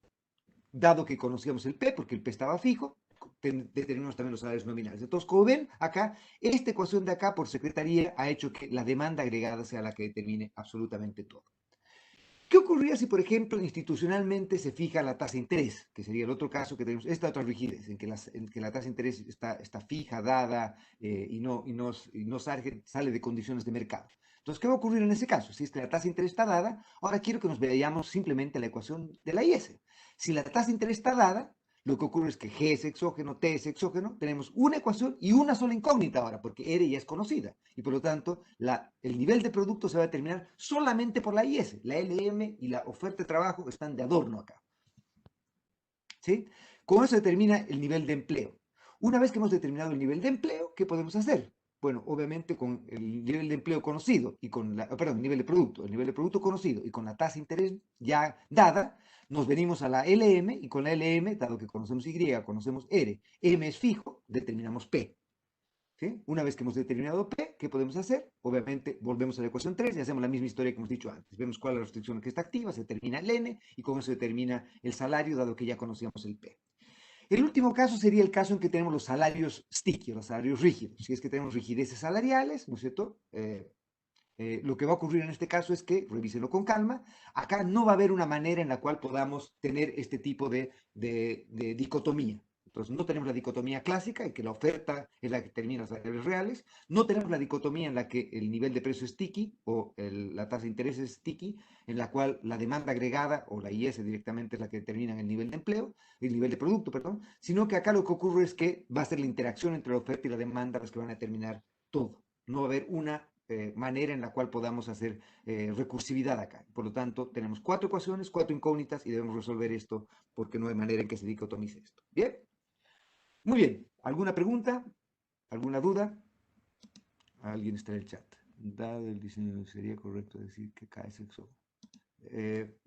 dado que conocíamos el P, porque el P estaba fijo, determinamos también los salarios nominales. Entonces, como ven acá, esta ecuación de acá por secretaría ha hecho que la demanda agregada sea la que determine absolutamente todo. ¿Qué ocurría si, por ejemplo, institucionalmente se fija la tasa de interés? Que sería el otro caso que tenemos, esta otra rigidez, en que la tasa de interés está fija, dada, y no sale de condiciones de mercado. Entonces, ¿qué va a ocurrir en ese caso? Si es que la tasa de interés está dada, ahora quiero que nos veamos simplemente la ecuación de la IS. Si la tasa de interés está dada, lo que ocurre es que G es exógeno, T es exógeno, tenemos una ecuación y una sola incógnita ahora, porque R ya es conocida. Y por lo tanto, el nivel de producto se va a determinar solamente por la IS. La LM y la oferta de trabajo están de adorno acá. ¿Sí? Con eso se determina el nivel de empleo. Una vez que hemos determinado el nivel de empleo, ¿qué podemos hacer? Bueno, obviamente con el nivel de empleo conocido y con el nivel de producto conocido y con la tasa de interés ya dada, nos venimos a la LM y con la LM, dado que conocemos Y, conocemos R, M es fijo, determinamos P. ¿Sí? Una vez que hemos determinado P, ¿qué podemos hacer? Obviamente volvemos a la ecuación 3 y hacemos la misma historia que hemos dicho antes. Vemos cuál es la restricción que está activa, se determina el N y con eso se determina el salario, dado que ya conocíamos el P. El último caso sería el caso en que tenemos los salarios sticky, los salarios rígidos. Si es que tenemos rigideces salariales, ¿no es cierto? Lo que va a ocurrir en este caso es que, revísenlo con calma, acá no va a haber una manera en la cual podamos tener este tipo de dicotomía. Entonces, no tenemos la dicotomía clásica en que la oferta es la que determina los salarios reales, no tenemos la dicotomía en la que el nivel de precio es sticky o la tasa de interés es sticky, en la cual la demanda agregada o la IS directamente es la que determina el nivel de empleo, el nivel de producto, perdón, sino que acá lo que ocurre es que va a ser la interacción entre la oferta y la demanda las que van a determinar todo. No va a haber una manera en la cual podamos hacer recursividad acá. Por lo tanto, tenemos 4 ecuaciones, 4 incógnitas y debemos resolver esto porque no hay manera en que se dicotomice esto. ¿Bien? Muy bien. ¿Alguna pregunta? ¿Alguna duda? Alguien está en el chat. Dado el diseño, ¿sería correcto decir que K es exógeno?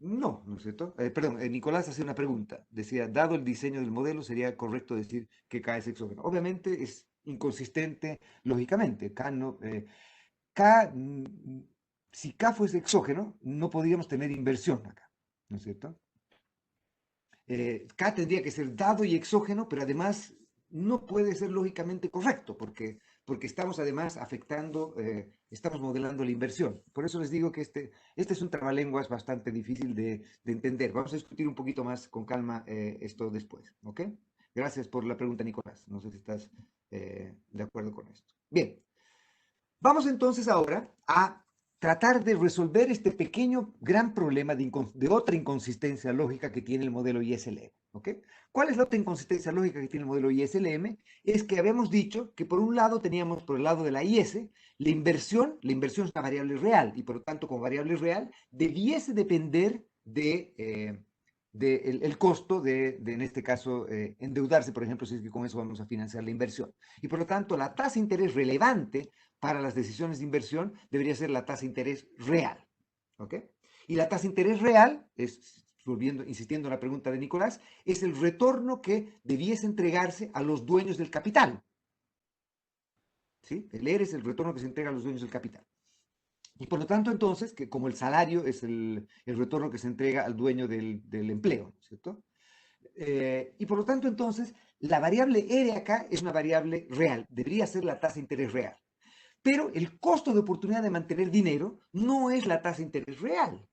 No, ¿no es cierto? Perdón, Nicolás hace una pregunta. Decía, dado el diseño del modelo, ¿sería correcto decir que K es exógeno? Obviamente es inconsistente lógicamente. K, si K fuese exógeno, no podríamos tener inversión acá, ¿no es cierto? K tendría que ser dado y exógeno, pero además no puede ser lógicamente correcto, porque estamos además afectando, estamos modelando la inversión. Por eso les digo que este es un trabalenguas bastante difícil de entender. Vamos a discutir un poquito más con calma esto después, ¿ok? Gracias por la pregunta, Nicolás. No sé si estás de acuerdo con esto. Bien, vamos entonces ahora a tratar de resolver este pequeño gran problema de otra inconsistencia lógica que tiene el modelo ISLM. ¿Ok? ¿Cuál es la otra inconsistencia lógica que tiene el modelo ISLM? Es que habíamos dicho que por un lado teníamos, por el lado de la IS, la inversión es una variable real y por lo tanto como variable real debiese depender el costo en este caso, endeudarse, por ejemplo, si es que con eso vamos a financiar la inversión. Y por lo tanto, la tasa de interés relevante para las decisiones de inversión debería ser la tasa de interés real. ¿Ok? Y la tasa de interés real, insistiendo en la pregunta de Nicolás, es el retorno que debiese entregarse a los dueños del capital. ¿Sí? El ER es el retorno que se entrega a los dueños del capital. Y por lo tanto, entonces, que como el salario es el retorno que se entrega al dueño del empleo, ¿cierto? Y por lo tanto, entonces, la variable R acá es una variable real, debería ser la tasa de interés real. Pero el costo de oportunidad de mantener dinero no es la tasa de interés real.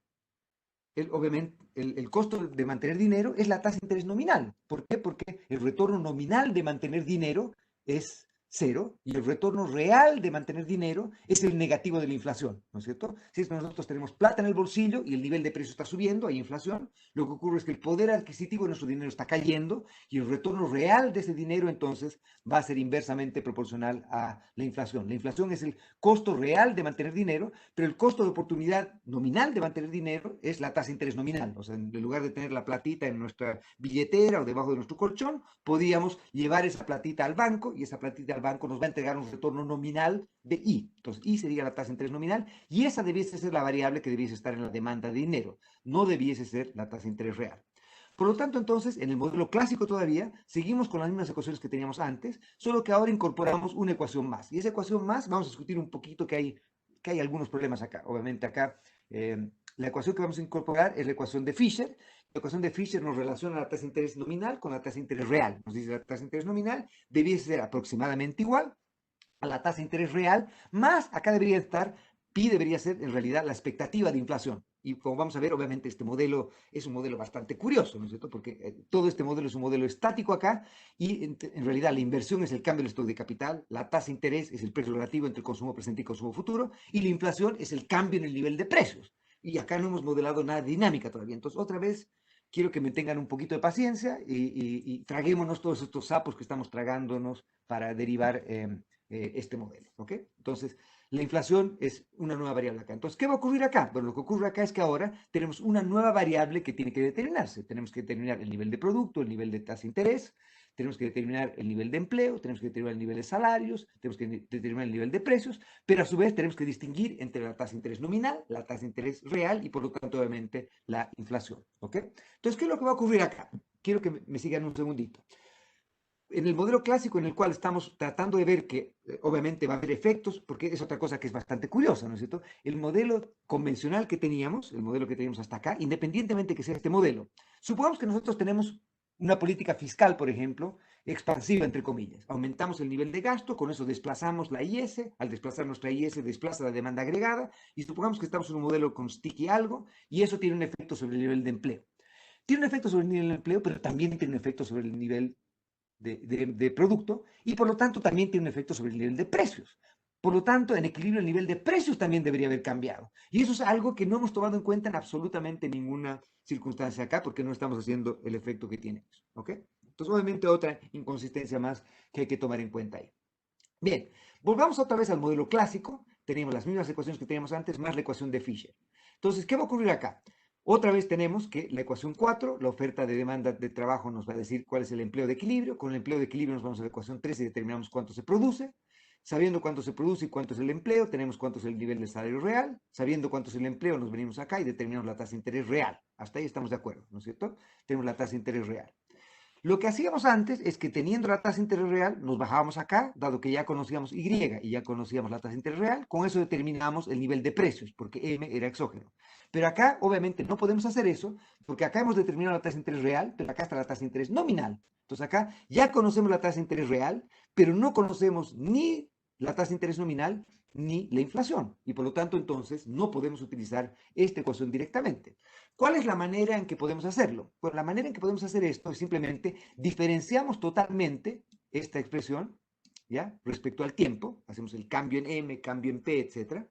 Obviamente, el costo de mantener dinero es la tasa de interés nominal. ¿Por qué? Porque el retorno nominal de mantener dinero es cero y el retorno real de mantener dinero es el negativo de la inflación, ¿no es cierto? Si es que nosotros tenemos plata en el bolsillo y el nivel de precio está subiendo, hay inflación, lo que ocurre es que el poder adquisitivo de nuestro dinero está cayendo y el retorno real de ese dinero entonces va a ser inversamente proporcional a la inflación. La inflación es el costo real de mantener dinero, pero el costo de oportunidad nominal de mantener dinero es la tasa de interés nominal. O sea, en lugar de tener la platita en nuestra billetera o debajo de nuestro colchón, podíamos llevar esa platita al banco y esa platita al banco nos va a entregar un retorno nominal de I. Entonces, I sería la tasa de interés nominal y esa debiese ser la variable que debiese estar en la demanda de dinero. No debiese ser la tasa de interés real. Por lo tanto, entonces, en el modelo clásico todavía, seguimos con las mismas ecuaciones que teníamos antes, solo que ahora incorporamos una ecuación más. Y esa ecuación más, vamos a discutir un poquito que hay algunos problemas acá. Obviamente acá, la ecuación que vamos a incorporar es la ecuación de Fisher. La ecuación de Fisher nos relaciona la tasa de interés nominal con la tasa de interés real. Nos dice la tasa de interés nominal debiese ser aproximadamente igual a la tasa de interés real, más acá debería estar, pi debería ser en realidad la expectativa de inflación. Y como vamos a ver, obviamente este modelo es un modelo bastante curioso, ¿no es cierto? Porque todo este modelo es un modelo estático acá y en realidad la inversión es el cambio del stock de capital, la tasa de interés es el precio relativo entre el consumo presente y consumo futuro y la inflación es el cambio en el nivel de precios. Y acá no hemos modelado nada de dinámica todavía. Entonces, otra vez, quiero que me tengan un poquito de paciencia y traguémonos todos estos sapos que estamos tragándonos para derivar este modelo, ¿ok? Entonces, la inflación es una nueva variable acá. Entonces, ¿qué va a ocurrir acá? Bueno, lo que ocurre acá es que ahora tenemos una nueva variable que tiene que determinarse. Tenemos que determinar el nivel de producto, el nivel de tasa de interés, tenemos que determinar el nivel de empleo, tenemos que determinar el nivel de salarios, tenemos que determinar el nivel de precios, pero a su vez tenemos que distinguir entre la tasa de interés nominal, la tasa de interés real y por lo tanto, obviamente, la inflación, ¿ok? Entonces, ¿qué es lo que va a ocurrir acá? Quiero que me sigan un segundito. En el modelo clásico en el cual estamos tratando de ver que obviamente va a haber efectos, porque es otra cosa que es bastante curiosa, ¿no es cierto? El modelo convencional que teníamos, el modelo que teníamos hasta acá, independientemente que sea este modelo, supongamos que nosotros tenemos una política fiscal, por ejemplo, expansiva, entre comillas. Aumentamos el nivel de gasto, con eso desplazamos la IS, al desplazar nuestra IS desplaza la demanda agregada, y supongamos que estamos en un modelo con sticky algo, y eso tiene un efecto sobre el nivel de empleo. Tiene un efecto sobre el nivel de empleo, pero también tiene un efecto sobre el nivel de producto y por lo tanto también tiene un efecto sobre el nivel de precios. Por lo tanto, en equilibrio el nivel de precios también debería haber cambiado. Y eso es algo que no hemos tomado en cuenta en absolutamente ninguna circunstancia acá porque no estamos haciendo el efecto que tiene eso. ¿Ok? Entonces, obviamente, otra inconsistencia más que hay que tomar en cuenta ahí. Bien, volvamos otra vez al modelo clásico. Tenemos las mismas ecuaciones que teníamos antes, más la ecuación de Fisher. Entonces, ¿qué va a ocurrir acá? Otra vez tenemos que la ecuación 4, la oferta de demanda de trabajo nos va a decir cuál es el empleo de equilibrio. Con el empleo de equilibrio nos vamos a la ecuación 3 y determinamos cuánto se produce. Sabiendo cuánto se produce y cuánto es el empleo, tenemos cuánto es el nivel de salario real. Sabiendo cuánto es el empleo, nos venimos acá y determinamos la tasa de interés real. Hasta ahí estamos de acuerdo, ¿no es cierto? Tenemos la tasa de interés real. Lo que hacíamos antes es que teniendo la tasa de interés real, nos bajábamos acá, dado que ya conocíamos Y y ya conocíamos la tasa de interés real, con eso determinamos el nivel de precios, porque M era exógeno. Pero acá, obviamente, no podemos hacer eso, porque acá hemos determinado la tasa de interés real, pero acá está la tasa de interés nominal. Entonces acá ya conocemos la tasa de interés real, pero no conocemos ni la tasa de interés nominal ni la inflación. Y por lo tanto, entonces, no podemos utilizar esta ecuación directamente. ¿Cuál es la manera en que podemos hacerlo? Pues la manera en que podemos hacer esto es simplemente diferenciamos totalmente esta expresión, ¿ya? Respecto al tiempo, hacemos el cambio en M, cambio en P, etcétera.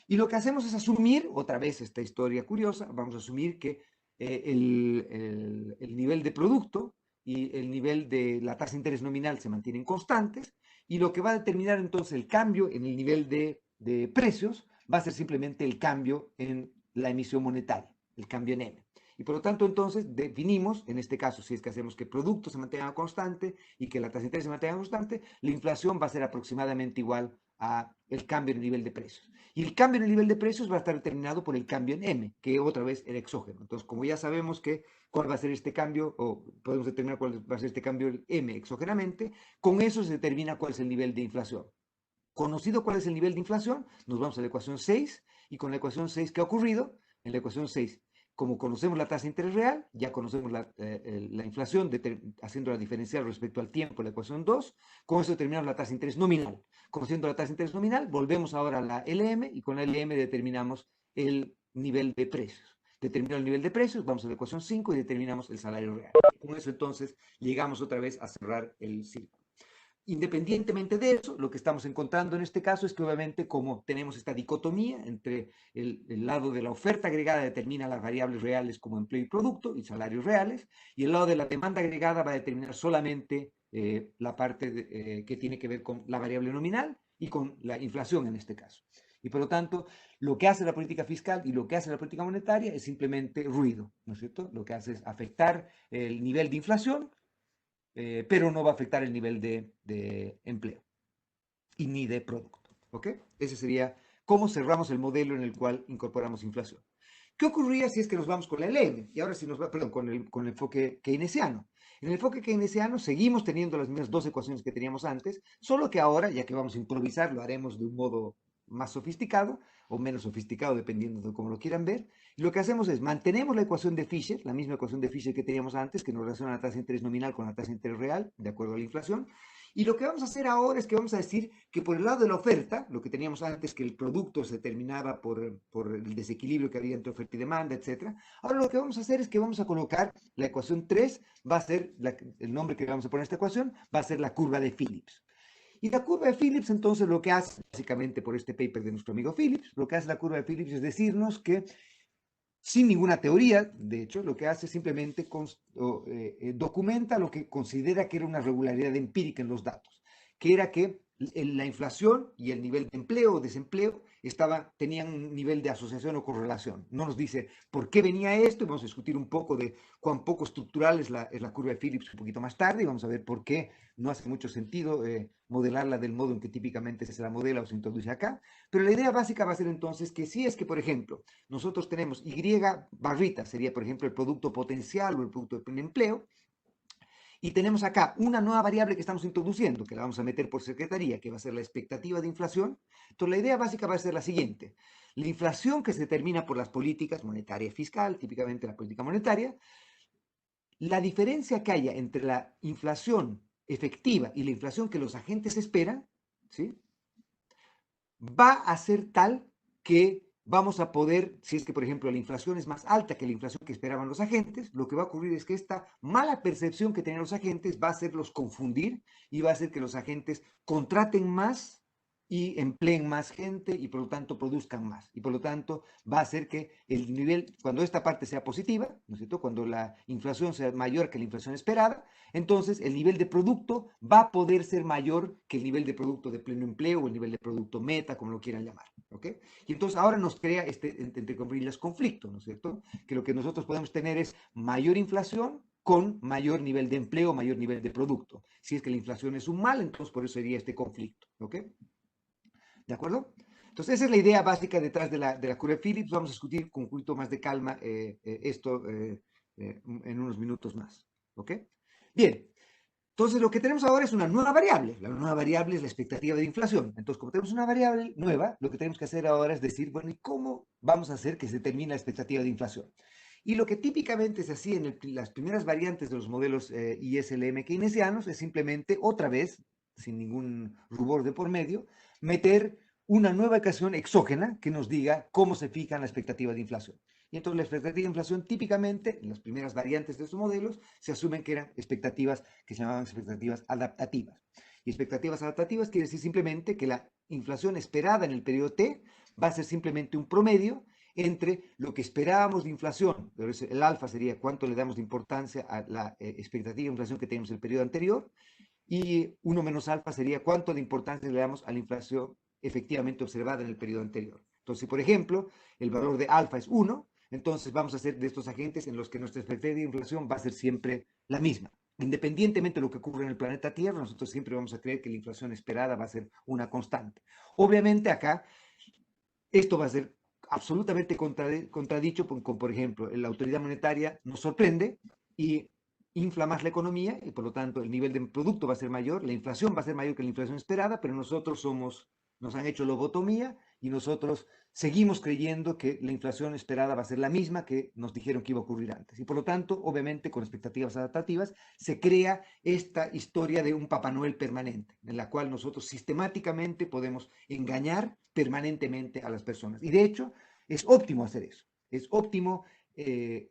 Y lo que hacemos es asumir, otra vez esta historia curiosa, vamos a asumir que el nivel de producto y el nivel de la tasa de interés nominal se mantienen constantes, y lo que va a determinar entonces el cambio en el nivel de precios va a ser simplemente el cambio en la emisión monetaria, el cambio en M. Y por lo tanto, entonces, definimos, en este caso, si es que hacemos que el producto se mantenga constante y que la tasa de interés se mantenga constante, la inflación va a ser aproximadamente igual a el cambio en el nivel de precios. Y el cambio en el nivel de precios va a estar determinado por el cambio en M, que otra vez era exógeno. Entonces, como ya sabemos que cuál va a ser este cambio, o podemos determinar cuál va a ser este cambio en M exógenamente, con eso se determina cuál es el nivel de inflación. Conocido cuál es el nivel de inflación, nos vamos a la ecuación 6, y con la ecuación 6, ¿qué ha ocurrido? En la ecuación 6, como conocemos la tasa de interés real, ya conocemos la inflación, haciendo la diferencial respecto al tiempo, la ecuación 2, con eso determinamos la tasa de interés nominal. Conociendo la tasa de interés nominal, volvemos ahora a la LM, y con la LM determinamos el nivel de precios. Determinado el nivel de precios, vamos a la ecuación 5 y determinamos el salario real. Con eso entonces llegamos otra vez a cerrar el círculo. Independientemente de eso, lo que estamos encontrando en este caso es que obviamente como tenemos esta dicotomía entre el lado de la oferta agregada determina las variables reales como empleo y producto y salarios reales, y el lado de la demanda agregada va a determinar solamente la parte que tiene que ver con la variable nominal y con la inflación en este caso. Y por lo tanto, lo que hace la política fiscal y lo que hace la política monetaria es simplemente ruido, ¿no es cierto? Lo que hace es afectar el nivel de inflación, pero no va a afectar el nivel de empleo y ni de producto. ¿Ok? Ese sería cómo cerramos el modelo en el cual incorporamos inflación. ¿Qué ocurría si es que nos vamos con la LM? Y ahora sí nos va, perdón, con el enfoque keynesiano. En el enfoque keynesiano seguimos teniendo las mismas dos ecuaciones que teníamos antes, solo que ahora, ya que vamos a improvisar, lo haremos de un modo más sofisticado o menos sofisticado, dependiendo de cómo lo quieran ver. Y lo que hacemos es mantenemos la ecuación de Fisher, la misma ecuación de Fisher que teníamos antes, que nos relaciona la tasa de interés nominal con la tasa de interés real, de acuerdo a la inflación. Y lo que vamos a hacer ahora es que vamos a decir que por el lado de la oferta, lo que teníamos antes, que el producto se determinaba por el desequilibrio que había entre oferta y demanda, etcétera. Ahora lo que vamos a hacer es que vamos a colocar la ecuación 3, va a ser el nombre que vamos a poner a esta ecuación, va a ser la curva de Phillips. Y la curva de Phillips, entonces, lo que hace, básicamente por este paper de nuestro amigo Phillips, lo que hace la curva de Phillips es decirnos que, sin ninguna teoría, de hecho, lo que hace simplemente documenta lo que considera que era una regularidad empírica en los datos, que era que la inflación y el nivel de empleo o desempleo tenían un nivel de asociación o correlación. No nos dice por qué venía esto, y vamos a discutir un poco de cuán poco estructural es la curva de Phillips un poquito más tarde, y vamos a ver por qué no hace mucho sentido modelarla del modo en que típicamente se la modela o se introduce acá. Pero la idea básica va a ser entonces que si es que, por ejemplo, nosotros tenemos Y barrita, sería por ejemplo el producto potencial o el producto de empleo, y tenemos acá una nueva variable que estamos introduciendo, que la vamos a meter por secretaría, que va a ser la expectativa de inflación. Entonces la idea básica va a ser la siguiente: la inflación que se determina por las políticas monetaria y fiscal, típicamente la política monetaria, la diferencia que haya entre la inflación efectiva y la inflación que los agentes esperan, ¿sí?, va a ser tal que vamos a poder, si es que por ejemplo la inflación es más alta que la inflación que esperaban los agentes, lo que va a ocurrir es que esta mala percepción que tenían los agentes va a hacerlos confundir y va a hacer que los agentes contraten más y empleen más gente y por lo tanto produzcan más. Y por lo tanto va a hacer que el nivel, cuando esta parte sea positiva, ¿no es cierto?, cuando la inflación sea mayor que la inflación esperada, entonces el nivel de producto va a poder ser mayor que el nivel de producto de pleno empleo o el nivel de producto meta, como lo quieran llamar. ¿Ok? Y entonces ahora nos crea entre comillas, conflicto, ¿no es cierto? Que lo que nosotros podemos tener es mayor inflación con mayor nivel de empleo, mayor nivel de producto. Si es que la inflación es un mal, entonces por eso sería este conflicto. ¿Ok? ¿De acuerdo? Entonces, esa es la idea básica detrás de la curva de Phillips. Vamos a discutir con un poquito más de calma esto en unos minutos más. ¿Ok? Bien. Entonces, lo que tenemos ahora es una nueva variable. La nueva variable es la expectativa de inflación. Entonces, como tenemos una variable nueva, lo que tenemos que hacer ahora es decir, bueno, ¿y cómo vamos a hacer que se determine la expectativa de inflación? Y lo que típicamente se hacía en las primeras variantes de los modelos ISLM keynesianos es simplemente, otra vez, sin ningún rubor de por medio, meter una nueva ecuación exógena que nos diga cómo se fija la expectativa de inflación. Y entonces la expectativa de inflación típicamente, en las primeras variantes de estos modelos, se asumen que eran expectativas que se llamaban expectativas adaptativas. Y expectativas adaptativas quiere decir simplemente que la inflación esperada en el periodo T va a ser simplemente un promedio entre lo que esperábamos de inflación, pero el alfa sería cuánto le damos de importancia a la expectativa de inflación que tenemos el periodo anterior, y 1 menos alfa sería cuánto de importancia le damos a la inflación efectivamente observada en el periodo anterior. Entonces, si por ejemplo el valor de alfa es 1, entonces vamos a hacer de estos agentes en los que nuestra expectativa de inflación va a ser siempre la misma. Independientemente de lo que ocurra en el planeta Tierra, nosotros siempre vamos a creer que la inflación esperada va a ser una constante. Obviamente acá esto va a ser absolutamente contradicho con, por ejemplo, la autoridad monetaria nos sorprende y infla más la economía y por lo tanto el nivel de producto va a ser mayor, la inflación va a ser mayor que la inflación esperada, pero nos han hecho lobotomía y nosotros seguimos creyendo que la inflación esperada va a ser la misma que nos dijeron que iba a ocurrir antes. Y por lo tanto, obviamente, con expectativas adaptativas, se crea esta historia de un Papá Noel permanente, en la cual nosotros sistemáticamente podemos engañar permanentemente a las personas. Y de hecho, es óptimo hacer eso. Es óptimo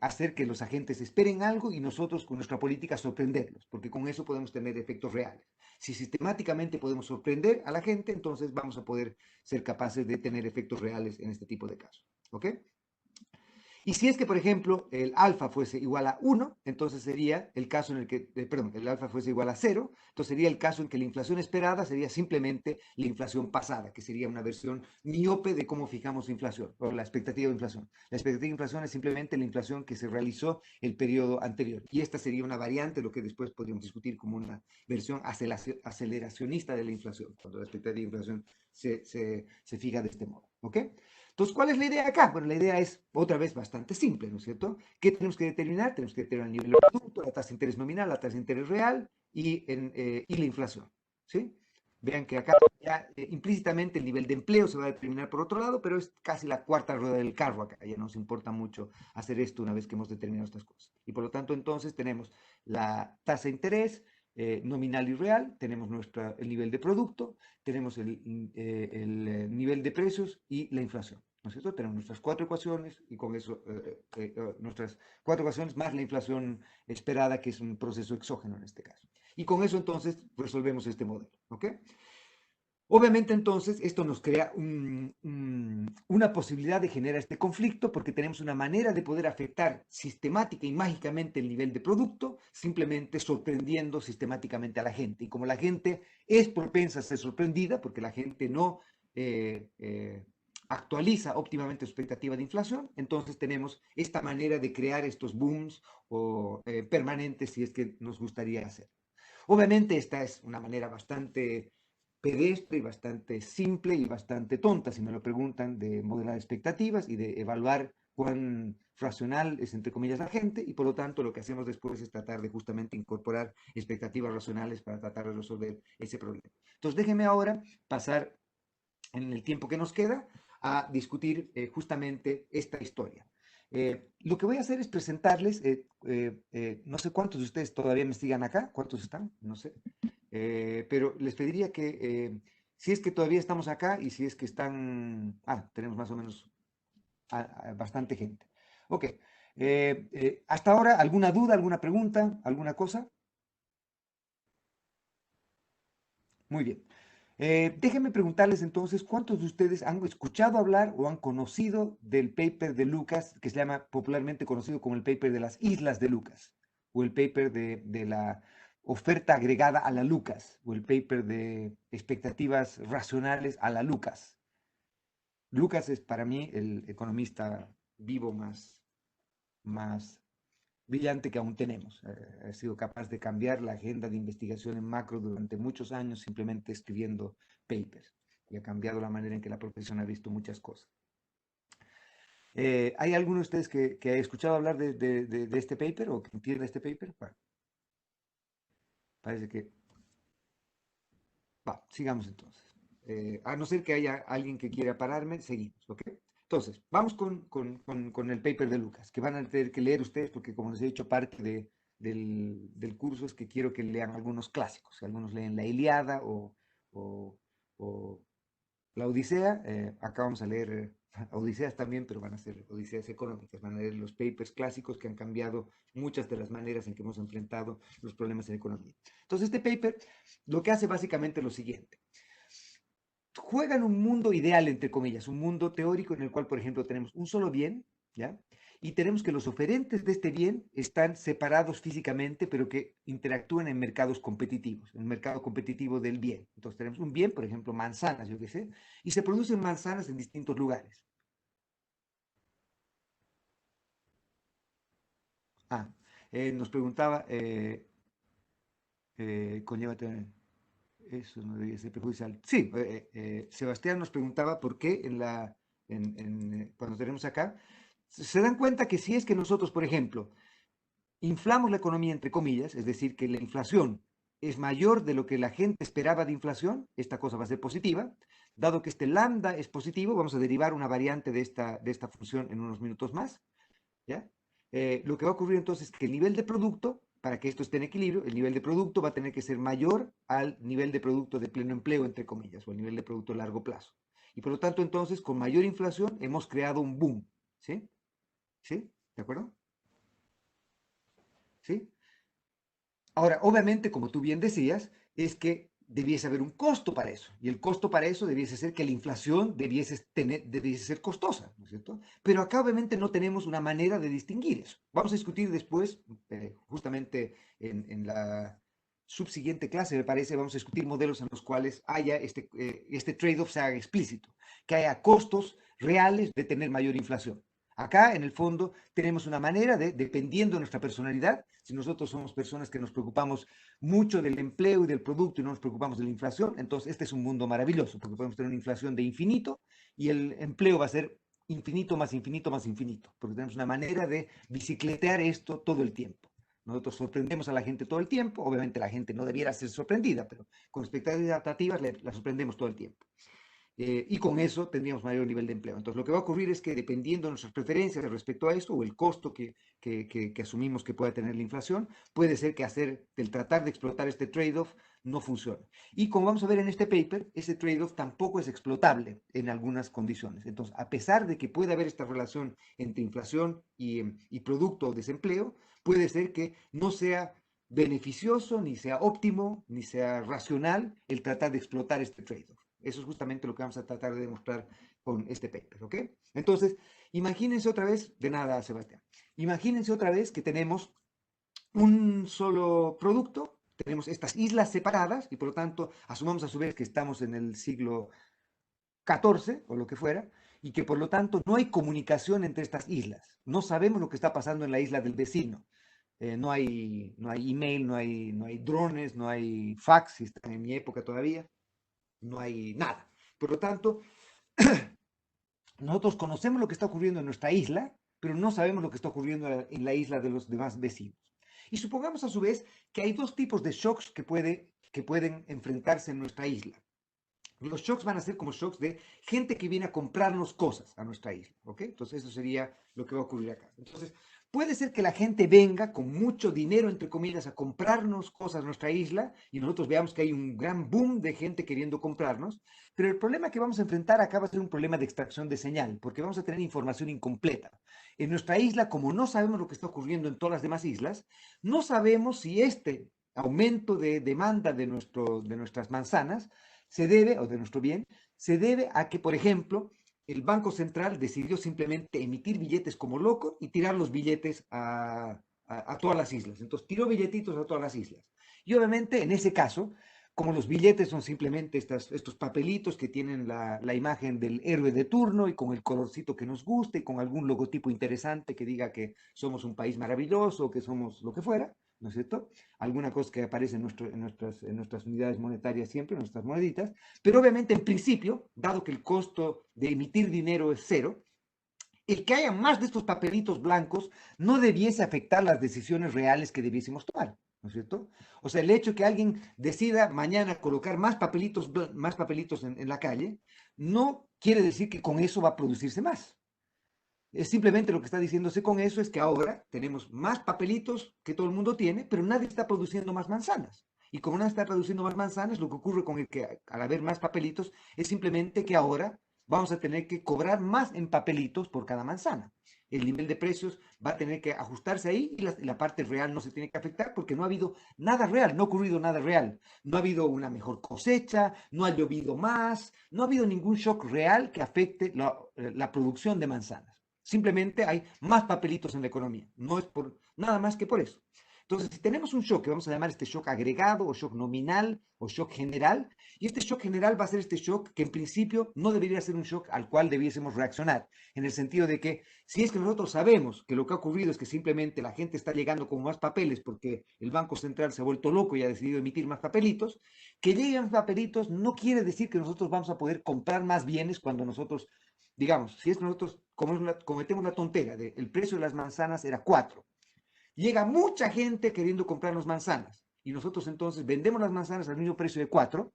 hacer que los agentes esperen algo y nosotros con nuestra política sorprenderlos, porque con eso podemos tener efectos reales. Si sistemáticamente podemos sorprender a la gente, entonces vamos a poder ser capaces de tener efectos reales en este tipo de casos. ¿Ok? Y si es que, por ejemplo, el alfa fuese igual a 1, entonces sería el caso en el que, perdón, el alfa fuese igual a 0, entonces sería el caso en que la inflación esperada sería simplemente la inflación pasada, que sería una versión miope de cómo fijamos inflación, o la expectativa de inflación. La expectativa de inflación es simplemente la inflación que se realizó el periodo anterior. Y esta sería una variante, lo que después podríamos discutir como una versión aceleracionista de la inflación, cuando la expectativa de inflación se fija de este modo. ¿Ok? Entonces, ¿cuál es la idea acá? Bueno, la idea es, otra vez, bastante simple, ¿no es cierto? ¿Qué tenemos que determinar? Tenemos que determinar el nivel de producto, la tasa de interés nominal, la tasa de interés real y la inflación, ¿sí? Vean que acá ya implícitamente el nivel de empleo se va a determinar por otro lado, pero es casi la cuarta rueda del carro acá. Ya nos importa mucho hacer esto una vez que hemos determinado estas cosas. Y por lo tanto, entonces tenemos la tasa de interés nominal y real, tenemos el nivel de producto, tenemos el nivel de precios y la inflación. ¿No es cierto? Tenemos nuestras cuatro ecuaciones y con eso, nuestras cuatro ecuaciones más la inflación esperada, que es un proceso exógeno en este caso. Y con eso entonces resolvemos este modelo. ¿Ok? Obviamente entonces esto nos crea una posibilidad de generar este conflicto porque tenemos una manera de poder afectar sistemática y mágicamente el nivel de producto, simplemente sorprendiendo sistemáticamente a la gente. Y como la gente es propensa a ser sorprendida porque la gente no actualiza óptimamente su expectativa de inflación, entonces tenemos esta manera de crear estos booms o permanentes si es que nos gustaría hacer. Obviamente esta es una manera bastante pedestre y bastante simple y bastante tonta, si me lo preguntan, de modelar expectativas y de evaluar cuán racional es, entre comillas, la gente, y por lo tanto lo que hacemos después es tratar de justamente incorporar expectativas racionales para tratar de resolver ese problema. Entonces déjenme ahora pasar en el tiempo que nos queda a discutir justamente esta historia. Lo que voy a hacer es presentarles, no sé cuántos de ustedes todavía me sigan acá, cuántos están, no sé, pero les pediría que si es que todavía estamos acá y si es que están, tenemos más o menos bastante gente. Ok, hasta ahora, ¿alguna duda, alguna pregunta, alguna cosa? Muy bien. Déjenme preguntarles entonces, ¿cuántos de ustedes han escuchado hablar o han conocido del paper de Lucas, que se llama popularmente conocido como el paper de las Islas de Lucas, o el paper de la oferta agregada a la Lucas, o el paper de expectativas racionales a la Lucas? Lucas es para mí el economista vivo más brillante que aún tenemos. Ha sido capaz de cambiar la agenda de investigación en macro durante muchos años simplemente escribiendo papers y ha cambiado la manera en que la profesión ha visto muchas cosas. ¿Hay alguno de ustedes que haya escuchado hablar de este paper o que entienda este paper? Bueno, parece que... sigamos entonces. A no ser que haya alguien que quiera pararme, seguimos, ¿ok? Entonces, vamos con el paper de Lucas, que van a tener que leer ustedes, porque como les he dicho, parte del curso es que quiero que lean algunos clásicos. Algunos leen la Ilíada o- o la Odisea. Acá vamos a leer Odiseas también, pero van a ser Odiseas económicas. Van a leer los papers clásicos que han cambiado muchas de las maneras en que hemos enfrentado los problemas en economía. Entonces, este paper lo que hace básicamente es lo siguiente. Juega en un mundo ideal, entre comillas, un mundo teórico en el cual, por ejemplo, tenemos un solo bien, ¿ya? Y tenemos que los oferentes de este bien están separados físicamente, pero que interactúan en mercados competitivos, en el mercado competitivo del bien. Entonces tenemos un bien, por ejemplo, manzanas, yo qué sé, y se producen manzanas en distintos lugares. Ah, nos preguntaba, conlleva eso no debería ser perjudicial. Sí, Sebastián nos preguntaba por qué cuando tenemos acá, se dan cuenta que si es que nosotros, por ejemplo, inflamos la economía entre comillas, es decir, que la inflación es mayor de lo que la gente esperaba de inflación, esta cosa va a ser positiva. Dado que este lambda es positivo, vamos a derivar una variante de esta función en unos minutos más. ¿Ya? Lo que va a ocurrir entonces es que el nivel de producto, para que esto esté en equilibrio, el nivel de producto va a tener que ser mayor al nivel de producto de pleno empleo, entre comillas, o al nivel de producto a largo plazo. Y por lo tanto, entonces, con mayor inflación hemos creado un boom. ¿Sí? ¿Sí? ¿De acuerdo? ¿Sí? Ahora, obviamente, como tú bien decías, es que debiese haber un costo para eso. Y el costo para eso debiese ser que la inflación debiese ser costosa, ¿no es cierto? Pero acá obviamente no tenemos una manera de distinguir eso. Vamos a discutir después, justamente en la subsiguiente clase, me parece, vamos a discutir modelos en los cuales haya este trade-off se haga explícito, que haya costos reales de tener mayor inflación. Acá, en el fondo, tenemos una manera de, dependiendo de nuestra personalidad, si nosotros somos personas que nos preocupamos mucho del empleo y del producto y no nos preocupamos de la inflación, entonces este es un mundo maravilloso, porque podemos tener una inflación de infinito y el empleo va a ser infinito más infinito más infinito, porque tenemos una manera de bicicletear esto todo el tiempo. Nosotros sorprendemos a la gente todo el tiempo, obviamente la gente no debiera ser sorprendida, pero con expectativas adaptativas la sorprendemos todo el tiempo. Y con eso tendríamos mayor nivel de empleo. Entonces, lo que va a ocurrir es que dependiendo de nuestras preferencias respecto a esto o el costo que asumimos que pueda tener la inflación, puede ser que el tratar de explotar este trade-off no funcione. Y como vamos a ver en este paper, ese trade-off tampoco es explotable en algunas condiciones. Entonces, a pesar de que puede haber esta relación entre inflación y producto o desempleo, puede ser que no sea beneficioso, ni sea óptimo, ni sea racional el tratar de explotar este trade-off. Eso es justamente lo que vamos a tratar de demostrar con este paper, ¿ok? Entonces, imagínense otra vez, de nada, Sebastián, imagínense otra vez que tenemos un solo producto, tenemos estas islas separadas y por lo tanto asumamos a su vez que estamos en el siglo XIV o lo que fuera y que por lo tanto no hay comunicación entre estas islas. No sabemos lo que está pasando en la isla del vecino. No hay email, no hay drones, no hay fax, si están en mi época todavía, no hay nada. Por lo tanto, nosotros conocemos lo que está ocurriendo en nuestra isla, pero no sabemos lo que está ocurriendo en la isla de los demás vecinos. Y supongamos a su vez que hay dos tipos de shocks que pueden enfrentarse en nuestra isla. Los shocks van a ser como shocks de gente que viene a comprarnos cosas a nuestra isla, ¿ok? Entonces eso sería lo que va a ocurrir acá. Entonces, puede ser que la gente venga con mucho dinero, entre comillas, a comprarnos cosas a nuestra isla y nosotros veamos que hay un gran boom de gente queriendo comprarnos, pero el problema que vamos a enfrentar acá va a ser un problema de extracción de señal, porque vamos a tener información incompleta. En nuestra isla, como no sabemos lo que está ocurriendo en todas las demás islas, no sabemos si este aumento de demanda de nuestras manzanas se debe, o de nuestro bien, se debe a que, por ejemplo, el Banco Central decidió simplemente emitir billetes como loco y tirar los billetes a todas las islas. Entonces, tiró billetitos a todas las islas. Y obviamente, en ese caso, como los billetes son simplemente estos papelitos que tienen la imagen del héroe de turno y con el colorcito que nos guste, y con algún logotipo interesante que diga que somos un país maravilloso, que somos lo que fuera, ¿no es cierto? Alguna cosa que aparece en nuestras unidades monetarias siempre, en nuestras moneditas, pero obviamente en principio, dado que el costo de emitir dinero es cero, el que haya más de estos papelitos blancos no debiese afectar las decisiones reales que debiésemos tomar, ¿no es cierto? O sea, el hecho de que alguien decida mañana colocar más papelitos en la calle, no quiere decir que con eso va a producirse más. Es simplemente lo que está diciéndose con eso es que ahora tenemos más papelitos que todo el mundo tiene, pero nadie está produciendo más manzanas. Y como nadie está produciendo más manzanas, lo que ocurre con el que al haber más papelitos es simplemente que ahora vamos a tener que cobrar más en papelitos por cada manzana. El nivel de precios va a tener que ajustarse ahí y la parte real no se tiene que afectar porque no ha habido nada real, no ha ocurrido nada real. No ha habido una mejor cosecha, no ha llovido más, no ha habido ningún shock real que afecte la producción de manzanas. Simplemente hay más papelitos en la economía. No es por nada más que por eso. Entonces, si tenemos un shock, que vamos a llamar este shock agregado o shock nominal o shock general, y este shock general va a ser este shock que en principio no debería ser un shock al cual debiésemos reaccionar, en el sentido de que si es que nosotros sabemos que lo que ha ocurrido es que simplemente la gente está llegando con más papeles porque el Banco Central se ha vuelto loco y ha decidido emitir más papelitos, que lleguen papelitos no quiere decir que nosotros vamos a poder comprar más bienes cuando nosotros digamos, si es que nosotros cometemos la tontera de el precio de las manzanas era 4, llega mucha gente queriendo comprarnos manzanas y nosotros entonces vendemos las manzanas al mismo precio de 4,